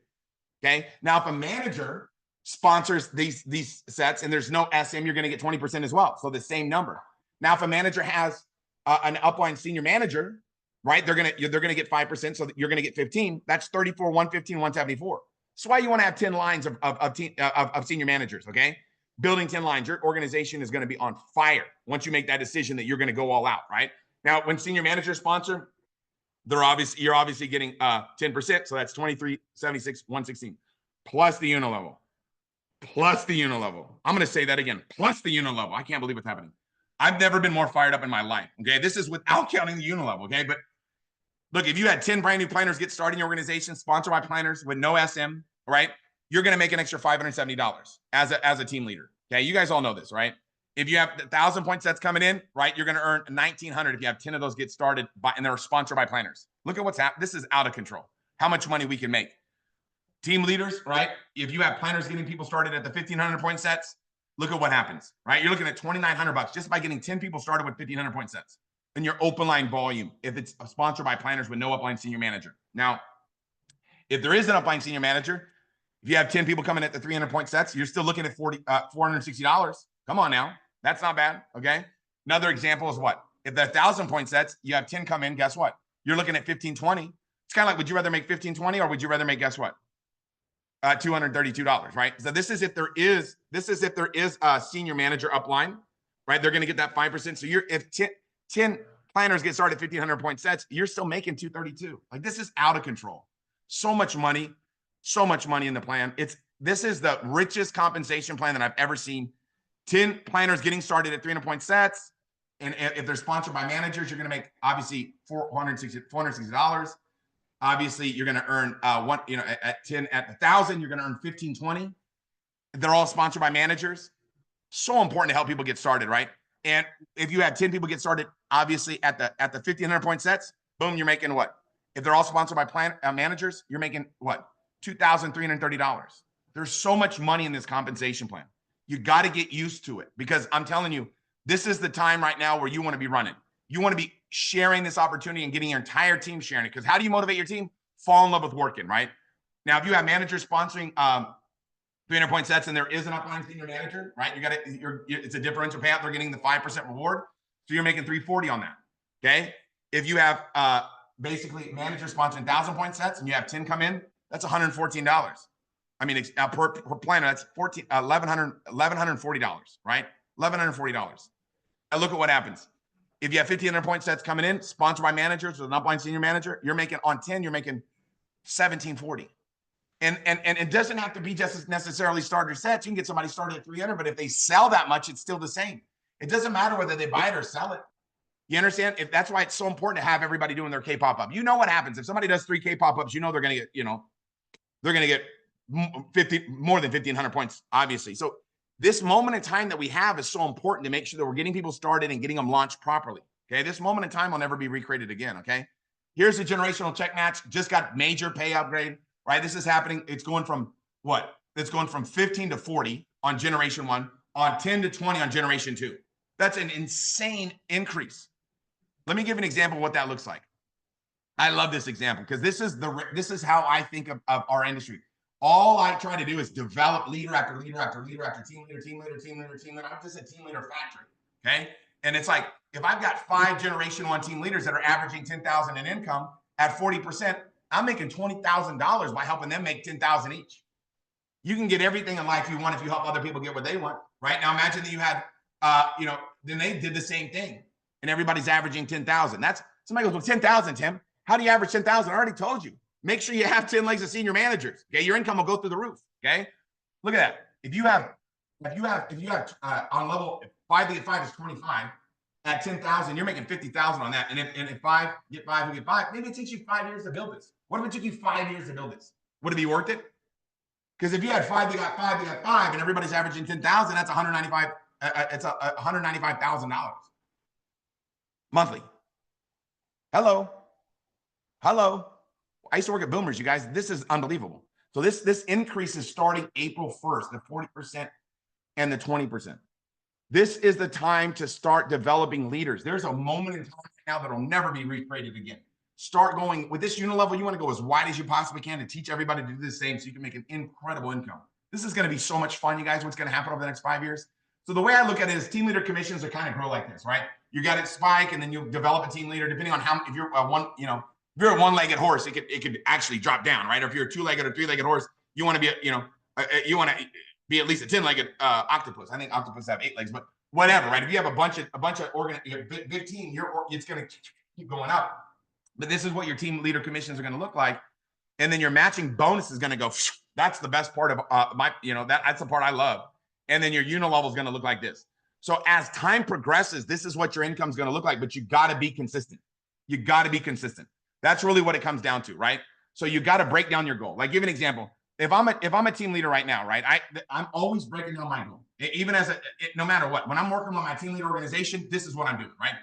Okay. Now, if a manager sponsors these sets and there's no SM, you're going to get 20% as well. So the same number. Now, if a manager has an upline senior manager, right, they're going to get 5%. So you're going to get 15. That's 34, 115, 174. That's why you want to have 10 lines of senior managers, okay? Building 10 lines. Your organization is going to be on fire once you make that decision that you're going to go all out, right? Now, when senior managers sponsor, you're obviously getting 10%. So that's 23, 76, 116, plus the unilevel. Plus the unilevel. I'm going to say that again. Plus the unilevel. I can't believe what's happening. I've never been more fired up in my life, okay? This is without counting the unilevel, okay? But look, if you had 10 brand new planners get started in your organization, sponsored by planners with no SM, right? You're going to make an extra $570 as a team leader. Okay. You guys all know this, right? If you have 1,000-point sets coming in, right, you're going to earn 1,900 if you have 10 of those get started and they're sponsored by planners. Look at what's happening. This is out of control. How much money we can make. Team leaders, right? If you have planners getting people started at the 1,500-point sets, look at what happens, right? You're looking at $2,900 just by getting 10 people started with 1,500-point sets. In your open line volume, if it's sponsored by planners with no upline senior manager. Now, if there is an upline senior manager, if you have 10 people coming at the 300-point sets, you're still looking at $460. Come on now. That's not bad, okay? Another example is what? If the 1,000-point sets, you have 10 come in, guess what? You're looking at $1,520. It's kind of like, would you rather make $1,520 or would you rather make, guess what? $232, right? So this is if there is a senior manager upline, right? They're going to get that 5%. So if 10 planners get started at 1,500-point sets, you're still making $232. Like, this is out of control. So much money in the plan. This is the richest compensation plan that I've ever seen. 10 planners getting started at 300-point sets. And if they're sponsored by managers, you're going to make obviously $460. Obviously, you're going to earn at 10 at 1,000, you're going to earn $1,520. They're all sponsored by managers. So important to help people get started, right? And if you have 10 people get started, obviously at the 1,500-point sets, boom, you're making what? If they're all sponsored by managers, you're making what? $2,330. There's so much money in this compensation plan. You got to get used to it because I'm telling you, this is the time right now where you want to be running. You want to be sharing this opportunity and getting your entire team sharing it. Because how do you motivate your team? Fall in love with working, right? Now, if you have managers sponsoring 300-point sets and there is an upline senior manager, right? It's a differential payout. They're getting the 5% reward. So you're making $340 on that. Okay. If you have basically manager sponsoring 1,000-point sets and you have 10 come in, that's $114. I mean, per planner, that's $1,140, right? $1,140. Now look at what happens. If you have 1,500-point sets coming in, sponsored by managers or an upline senior manager, you're making on 10, you're making $1,740. And it doesn't have to be just necessarily starter sets. You can get somebody started at 300, but if they sell that much, it's still the same. It doesn't matter whether they buy it or sell it. You understand? If that's why it's so important to have everybody doing their K pop-up. You know what happens if somebody does 3 K pop-ups. You know they're going to get, they're going to get more than 1,500 points, obviously. So this moment in time that we have is so important to make sure that we're getting people started and getting them launched properly. Okay, this moment in time will never be recreated again. Okay, here's a generational check match. Just got major pay upgrade. Right, this is happening. It's going from what? It's going from 15 to 40 on generation 1, on 10 to 20 on generation 2. That's an insane increase. Let me give an example of what that looks like. I love this example because this is how I think of our industry. All I try to do is develop leader after leader after leader after team leader, team leader, team leader, team leader. I'm just a team leader factory. Okay, and it's like if I've got 5 generation 1 team leaders that are averaging 10,000 in income at 40%. I'm making $20,000 by helping them make 10,000 each. You can get everything in life you want if you help other people get what they want, right? Now imagine that you had, then they did the same thing, and everybody's averaging 10,000. That's somebody goes, well, 10,000, Tim. How do you average 10,000? I already told you. Make sure you have 10 legs of senior managers. Okay, your income will go through the roof. Okay, look at that. If you have on level 5 to get 5 is 25. At 10,000, you're making 50,000 on that. And if 5 get 5, you get 5. Maybe it takes you 5 years to build this. What if it took you 5 years to build this? Would it be worth it? Because if you had 5, you got 5, you got 5, and everybody's averaging 10,000, that's $195. It's $195,000 monthly. Hello. I used to work at Boomers, you guys. This is unbelievable. So this increase is starting April 1st, the 40% and the 20%. This is the time to start developing leaders. There's a moment in time now that will never be recreated again. Start going with this unilevel. You want to go as wide as you possibly can to teach everybody to do the same so you can make an incredible income. This is going to be so much fun, you guys. What's going to happen over the next 5 years? So the way I look at it is team leader commissions are kind of grow like this, right? You got it spike, and then you develop a team leader depending on how. If you're a one-legged horse, it could actually drop down, right? Or if you're a 2-legged or 3-legged horse, you want to be you want to be at least a 10-legged octopus. I think octopus have 8 legs, but whatever, right? If you have a bunch of big team, it's going to keep going up. But this is what your team leader commissions are going to look like, and then your matching bonus is going to go. That's the best part of that's the part I love. And then your unilevel is going to look like this. So as time progresses, this is what your income is going to look like. But you got to be consistent. You got to be consistent. That's really what it comes down to, right? So you got to break down your goal. Like, give an example. If I'm a team leader right now, right? I'm always breaking down my goal, even no matter what. When I'm working on my team leader organization, this is what I'm doing, right?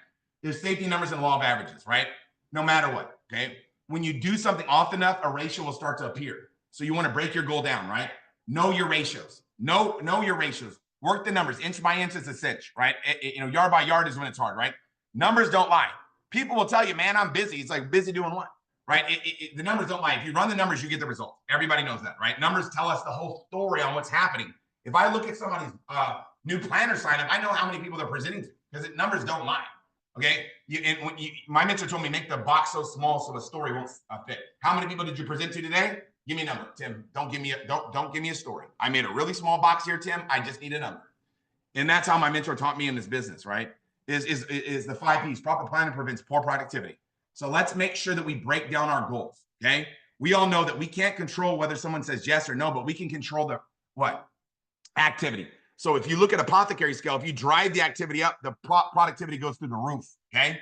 There's safety numbers and law of averages, right? No matter what, okay? When you do something often enough, a ratio will start to appear. So you want to break your goal down, right? Know your ratios. Know your ratios. Work the numbers. Inch by inch is a cinch, right? Yard by yard is when it's hard, right? Numbers don't lie. People will tell you, man, I'm busy. It's like, busy doing what? Right? The numbers don't lie. If you run the numbers, you get the results. Everybody knows that, right? Numbers tell us the whole story on what's happening. If I look at somebody's new planner sign up, I know how many people they're presenting to because numbers don't lie. Okay. My mentor told me make the box so small so the story won't fit. How many people did you present to today? Give me a number, Tim. Don't give me a story. I made a really small box here, Tim. I just need a number. And that's how my mentor taught me in this business, right? Is the 5 P's. Proper planning prevents poor productivity. So let's make sure that we break down our goals. Okay. We all know that we can't control whether someone says yes or no, but we can control the what? Activity. So if you look at apothecary scale, if you drive the activity up, the productivity goes through the roof. Okay.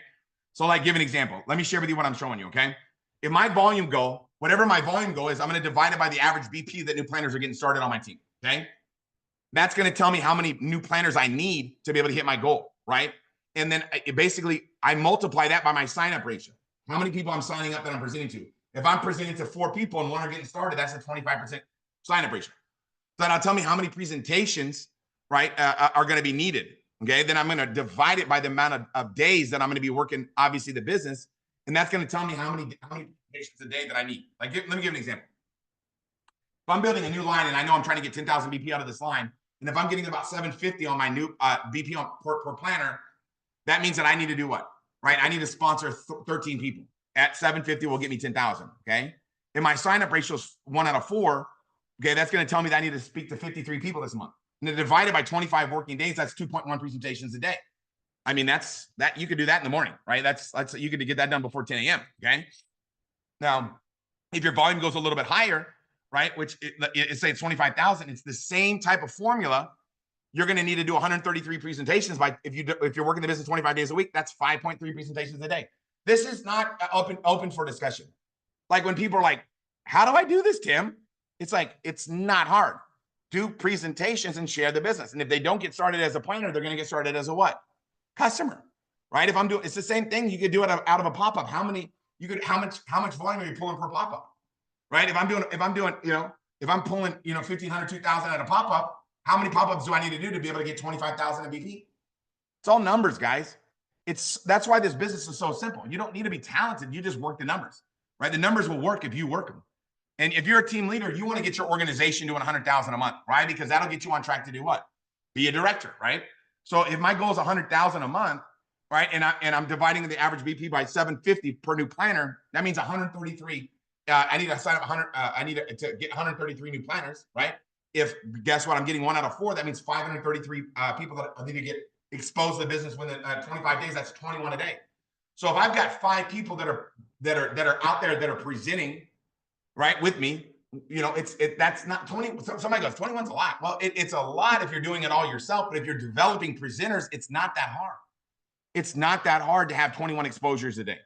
So like, give an example. Let me share with you what I'm showing you. Okay. If my volume goal, whatever my volume goal is, I'm going to divide it by the average BP that new planners are getting started on my team. Okay. That's going to tell me how many new planners I need to be able to hit my goal. Right. And then I multiply that by my sign up ratio. How many people I'm signing up that I'm presenting to. If I'm presenting to 4 people and 1 are getting started, that's a 25% sign up ratio. So that'll tell me how many presentations, right, are going to be needed. Okay. Then I'm going to divide it by the amount of days that I'm going to be working, obviously, the business. And that's going to tell me how many presentations a day that I need. Like, let me give an example. If I'm building a new line and I know I'm trying to get 10,000 BP out of this line, and if I'm getting about 750 on my new BP per planner, that means that I need to do what? Right? I need to sponsor 13 people. at 750 will get me 10,000. Okay. And my sign-up ratio is 1 out of 4. Okay. That's going to tell me that I need to speak to 53 people this month. And then divided by 25 working days, that's 2.1 presentations a day. I mean, that's that you could do that in the morning, right? That's you could get that done before 10 a.m. Okay. Now, if your volume goes a little bit higher, right, which say it's 25,000, it's the same type of formula. You're going to need to do 133 presentations by if you're working the business 25 days a week, that's 5.3 presentations a day. This is not open for discussion. Like when people are like, how do I do this, Tim? It's like, it's not hard. Do presentations and share the business. And if they don't get started as a planner, they're going to get started as a what? Customer, right? If I'm doing, it's the same thing. You could do it out of a pop-up. How much volume are you pulling per pop-up, right? If I'm pulling, 1,500, 2,000 at a pop-up, how many pop-ups do I need to do to be able to get 25,000 in BP? It's all numbers, guys. That's why this business is so simple. You don't need to be talented. You just work the numbers, right? The numbers will work if you work them. And if you're a team leader, you want to get your organization doing 100,000 a month, right? Because that'll get you on track to do what? Be a director, right? So if my goal is 100,000 a month, right, and I'm dividing the average BP by 750 per new planner, that means 133. I need to sign up 100. I need to get 133 new planners, right? If guess what, I'm getting 1 out of 4. That means 533 people that I need to get exposed to the business within 25 days. That's 21 a day. So if I've got 5 people that are out there that are presenting, right, with me, that's not 20. Somebody goes, 21's a lot. Well, it's a lot if you're doing it all yourself, but if you're developing presenters, it's not that hard. It's not that hard to have 21 exposures a day.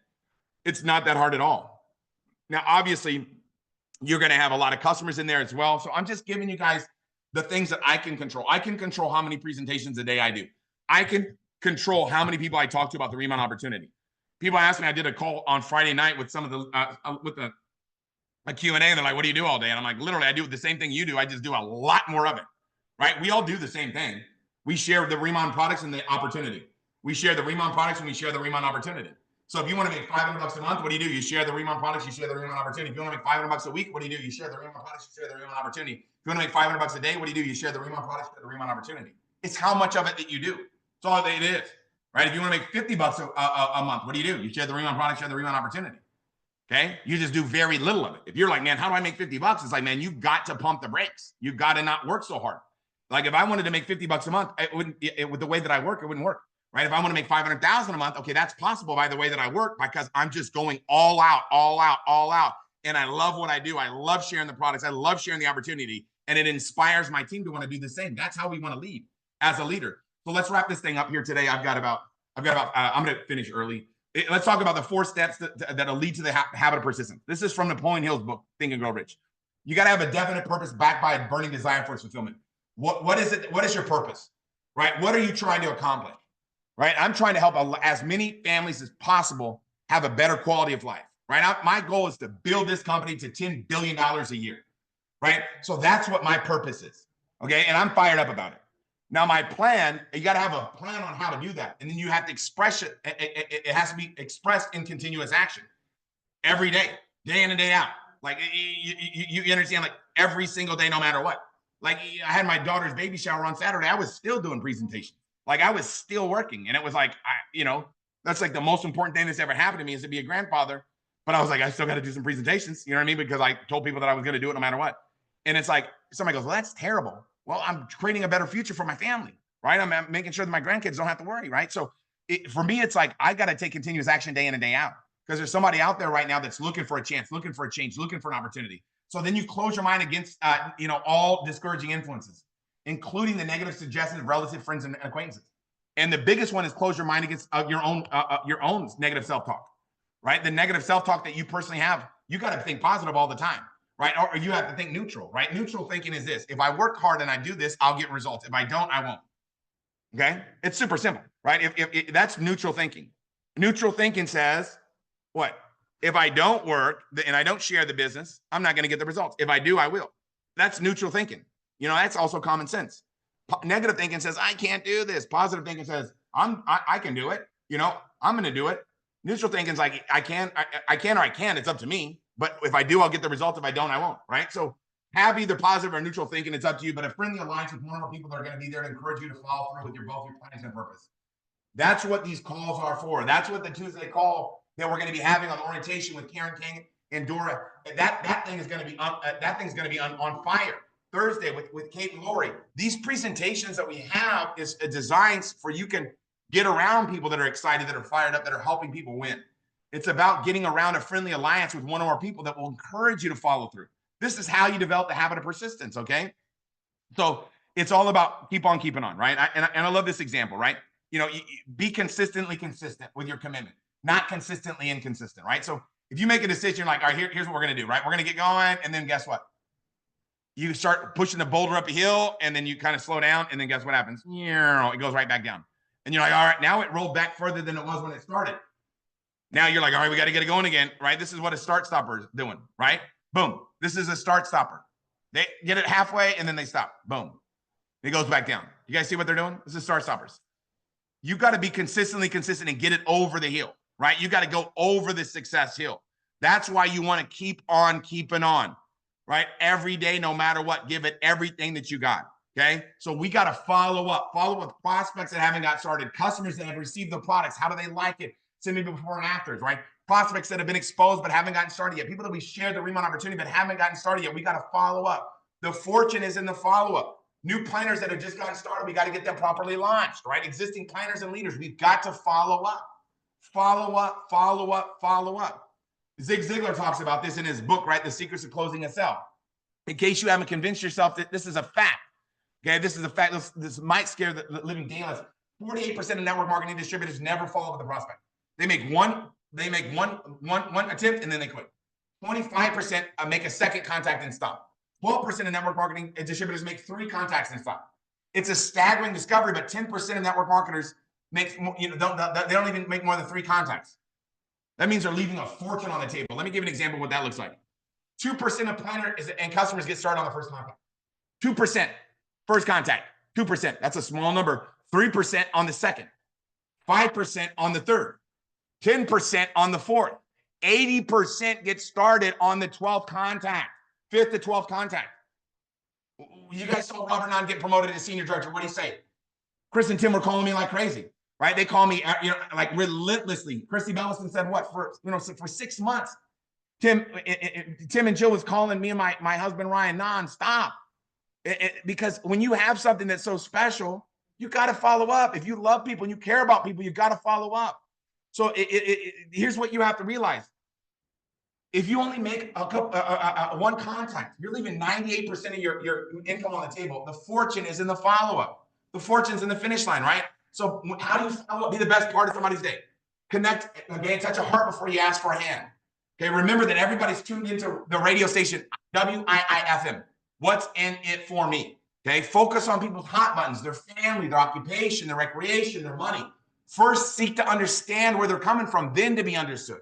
It's not that hard at all. Now, obviously, you're going to have a lot of customers in there as well. So I'm just giving you guys the things that I can control. I can control how many presentations a day I do. I can control how many people I talk to about the Remount opportunity. People ask me, I did a call on Friday night with some of the a Q&A, and they're like, what do you do all day? And I'm like, literally, I do the same thing you do. I just do a lot more of it, right? We all do the same thing. We share the Remount products and the opportunity. We share the Remount products and we share the Remount opportunity. So if you want to make $500 a month, what do? You share the Remount products, you share the Remount opportunity. If you want to make $500 a week, what do? You share the Remount products, you share the Remount opportunity. If you want to make $500 a day, what do? You share the Remount products, you share the Remount opportunity. It's how much of it that you do. That's all it is, right? If you want to make $50 a month, what do? You share the Remount products, share the Remount opportunity. Okay, you just do very little of it. If you're like, man, how do I make $50? It's like, man, you've got to pump the brakes. You've got to not work so hard. Like if I wanted to make $50 a month, with the way that I work, it wouldn't work, right? If I want to make 500,000 a month, okay, that's possible by the way that I work because I'm just going all out. And I love what I do. I love sharing the products. I love sharing the opportunity, and it inspires my team to want to do the same. That's how we want to lead as a leader. So let's wrap this thing up here today. I'm going to finish early. Let's talk about the 4 steps that'll lead to the habit of persistence. This is from Napoleon Hill's book, Think and Grow Rich. You got to have a definite purpose backed by a burning desire for its fulfillment. What is it? What is your purpose, right? What are you trying to accomplish, right? I'm trying to help as many families as possible have a better quality of life, right? My goal is to build this company to $10 billion a year, right? So that's what my purpose is, okay? And I'm fired up about it. Now, my plan, you got to have a plan on how to do that. And then you have to express it. It has to be expressed in continuous action every day, day in and day out. Like you understand, like every single day, no matter what. Like I had my daughter's baby shower on Saturday. I was still doing presentations. Like I was still working. And it was like, that's like the most important thing that's ever happened to me is to be a grandfather. But I was like, I still got to do some presentations. You know what I mean? Because I told people that I was going to do it no matter what. And it's like, somebody goes, well, that's terrible. Well, I'm creating a better future for my family, right? I'm making sure that my grandkids don't have to worry, right? So for me, it's like, I got to take continuous action day in and day out because there's somebody out there right now that's looking for a chance, looking for a change, looking for an opportunity. So then you close your mind against, all discouraging influences, including the negative suggestions of relative friends and acquaintances. And the biggest one is close your mind against your own negative self-talk, right? The negative self-talk that you personally have, you got to think positive all the time. Right? Or you have to think neutral, right? Neutral thinking is this. If I work hard and I do this, I'll get results. If I don't, I won't. Okay? It's super simple, right? If that's neutral thinking. Neutral thinking says, what? If I don't work and I don't share the business, I'm not going to get the results. If I do, I will. That's neutral thinking. That's also common sense. Negative thinking says, I can't do this. Positive thinking says, I can do it. I'm going to do it. Neutral thinking is like, I can or I can't. It's up to me. But if I do, I'll get the results. If I don't, I won't, right? So have either positive or neutral thinking. It's up to you. But a friendly alliance with one or more people that are going to be there to encourage you to follow through with both your plans and purpose. That's what these calls are for. That's what the Tuesday call that we're going to be having on orientation with Karen King and Dora. That thing is going to be on fire. Thursday with Kate and Lori. These presentations that we have is a design for you can get around people that are excited, that are fired up, that are helping people win. It's about getting around a friendly alliance with one or more people that will encourage you to follow through. This is how you develop the habit of persistence, okay? So it's all about keep on keeping on, right? And I love this example, right? You be consistently consistent with your commitment, not consistently inconsistent, right? So if you make a decision, you're like, all right, here's what we're going to do, right? We're going to get going. And then guess what? You start pushing the boulder up a hill and then you kind of slow down. And then guess what happens? It goes right back down. And you're like, all right, now it rolled back further than it was when it started. Now you're like, all right, we got to get it going again, right? This is what a start stopper is doing, right? Boom. This is a start stopper. They get it halfway and then they stop. Boom. It goes back down. You guys see what they're doing? This is start stoppers. You got to be consistently consistent and get it over the hill, right? You got to go over the success hill. That's why you want to keep on keeping on. Right? Every day, no matter what, give it everything that you got. Okay. So we got to follow up with prospects that haven't got started, customers that have received the products. How do they like it? Send me before and afters, right? Prospects that have been exposed but haven't gotten started yet. People that we shared the Remont opportunity but haven't gotten started yet. We got to follow up. The fortune is in the follow up. New planners that have just gotten started, we got to get them properly launched, right? Existing planners and leaders, we've got to follow up. Follow up, follow up, follow up. Zig Ziglar talks about this in his book, right? The Secrets of Closing a Sale. In case you haven't convinced yourself that this is a fact, okay? This is a fact. This might scare the living daylights. 48% of network marketing distributors never follow up with the prospect. They make one attempt and then they quit. 25% make a second contact and stop. 12% of network marketing distributors make 3 contacts and stop. It's a staggering discovery, but 10% of network marketers they don't even make more than 3 contacts. That means they're leaving a fortune on the table. Let me give you an example of what that looks like. 2% of planners and customers get started on the first contact. 2%, first contact, 2%. That's a small number. 3% on the second. 5% on the third. 10% on the fourth. 80% get started on the 12th contact. 5th to 12th contact. You guys saw Robert Nunn get promoted to senior director. What do you say? Chris and Tim were calling me like crazy. Right? They call me, like relentlessly. Christy Bellison said what for 6 months. Tim and Jill was calling me and my husband Ryan nonstop. Because when you have something that's so special, you got to follow up. If you love people and you care about people, you got to follow up. So here's what you have to realize. If you only make one contact, you're leaving 98% of your income on the table. The fortune is in the follow-up. The fortune's in the finish line, right? So how do you follow up? Be the best part of somebody's day. Connect, okay, touch a heart before you ask for a hand. Okay, remember that everybody's tuned into the radio station, WIIFM. What's in it for me? Okay, focus on people's hot buttons, their family, their occupation, their recreation, their money. First, seek to understand where they're coming from, then to be understood.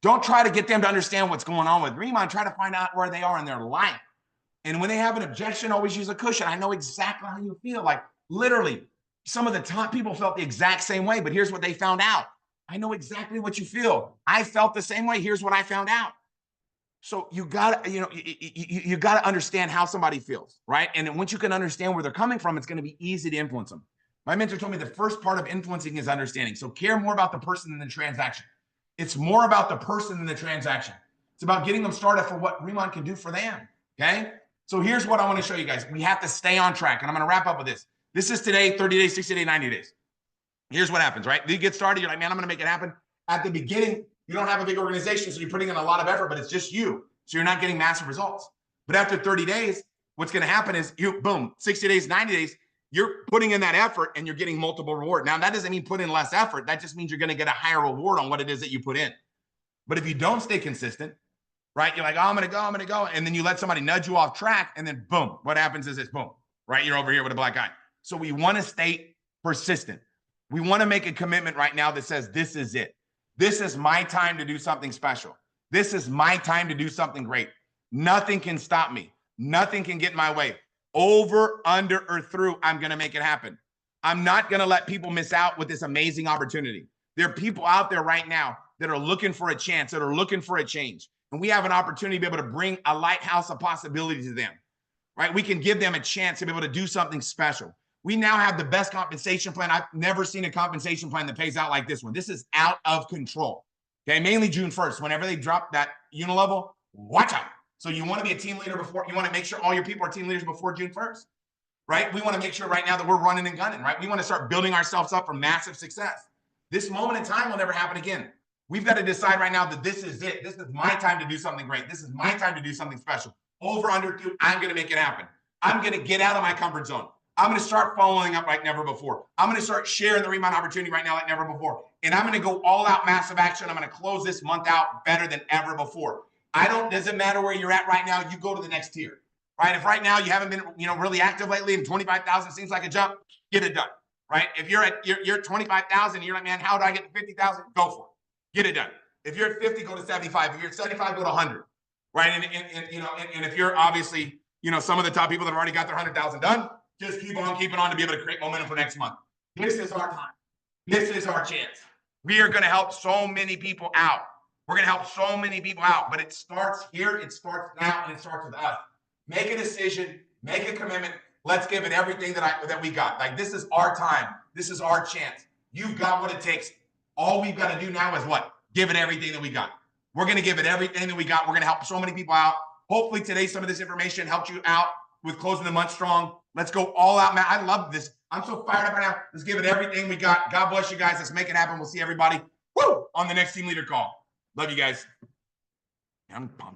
Don't try to get them to understand what's going on with Remont. Try to find out where they are in their life. And when they have an objection, always use a cushion. I know exactly how you feel. Like literally, some of the top people felt the exact same way, but here's what they found out. I know exactly what you feel. I felt the same way. Here's what I found out. So you gotta, you gotta understand how somebody feels, right? And then once you can understand where they're coming from, it's going to be easy to influence them. My mentor told me the first part of influencing is understanding. So care more about the person than the transaction. It's more about the person than the transaction. It's about getting them started for what Remont can do for them. Okay. So here's what I want to show you guys. We have to stay on track, and I'm going to wrap up with this. This is today, 30 days, 60 days, 90 days. Here's what happens, right? You get started. You're like, man, I'm going to make it happen. At the beginning, you don't have a big organization, so you're putting in a lot of effort, but it's just you. So you're not getting massive results. But after 30 days, what's going to happen is you, boom, 60 days, 90 days, you're putting in that effort and you're getting multiple reward. Now, that doesn't mean put in less effort. That just means you're going to get a higher reward on what it is that you put in. But if you don't stay consistent, right? You're like, oh, I'm going to go. And then you let somebody nudge you off track. And then boom, what happens is this, boom, right? You're over here with a black eye. So we want to stay persistent. We want to make a commitment right now that says, this is it. This is my time to do something special. This is my time to do something great. Nothing can stop me. Nothing can get in my way. Over, under, or through, I'm going to make it happen. I'm not going to let people miss out with this amazing opportunity. There are people out there right now that are looking for a chance, that are looking for a change. And we have an opportunity to be able to bring a lighthouse of possibility to them, right? We can give them a chance to be able to do something special. We now have the best compensation plan. I've never seen a compensation plan that pays out like this one. This is out of control. Okay, mainly June 1st. Whenever they drop that unilevel, watch out. So you want to be a team leader before, you want to make sure all your people are team leaders before June 1st, right? We want to make sure right now that we're running and gunning, right? We want to start building ourselves up for massive success. This moment in time will never happen again. We've got to decide right now that this is it. This is my time to do something great. This is my time to do something special. Over, under, two, I'm going to make it happen. I'm going to get out of my comfort zone. I'm going to start following up like never before. I'm going to start sharing the rebound opportunity right now like never before. And I'm going to go all out massive action. I'm going to close this month out better than ever before. Doesn't matter where you're at right now, you go to the next tier, right? If right now you haven't been, really active lately and 25,000 seems like a jump, get it done, right? If you're at 25,000, you're like, man, how do I get to 50,000? Go for it. Get it done. If you're at 50, go to 75. If you're at 75, go to 100, right? And if you're obviously, some of the top people that have already got their 100,000 done, just keep on keeping on to be able to create momentum for next month. This is our time. This is our chance. We are going to help so many people out. We're going to help so many people out, but it starts here, it starts now, and it starts with us. Make a decision, make a commitment. Let's give it everything that we got. Like, this is our time. This is our chance. You've got what it takes. All we've got to do now is what? Give it everything that we got. We're going to give it everything that we got. We're going to help so many people out. Hopefully today, some of this information helped you out with closing the month strong. Let's go all out, man. I love this. I'm so fired up right now. Let's give it everything we got. God bless you guys. Let's make it happen. We'll see everybody on the next team leader call. Love you guys. I'm pumped.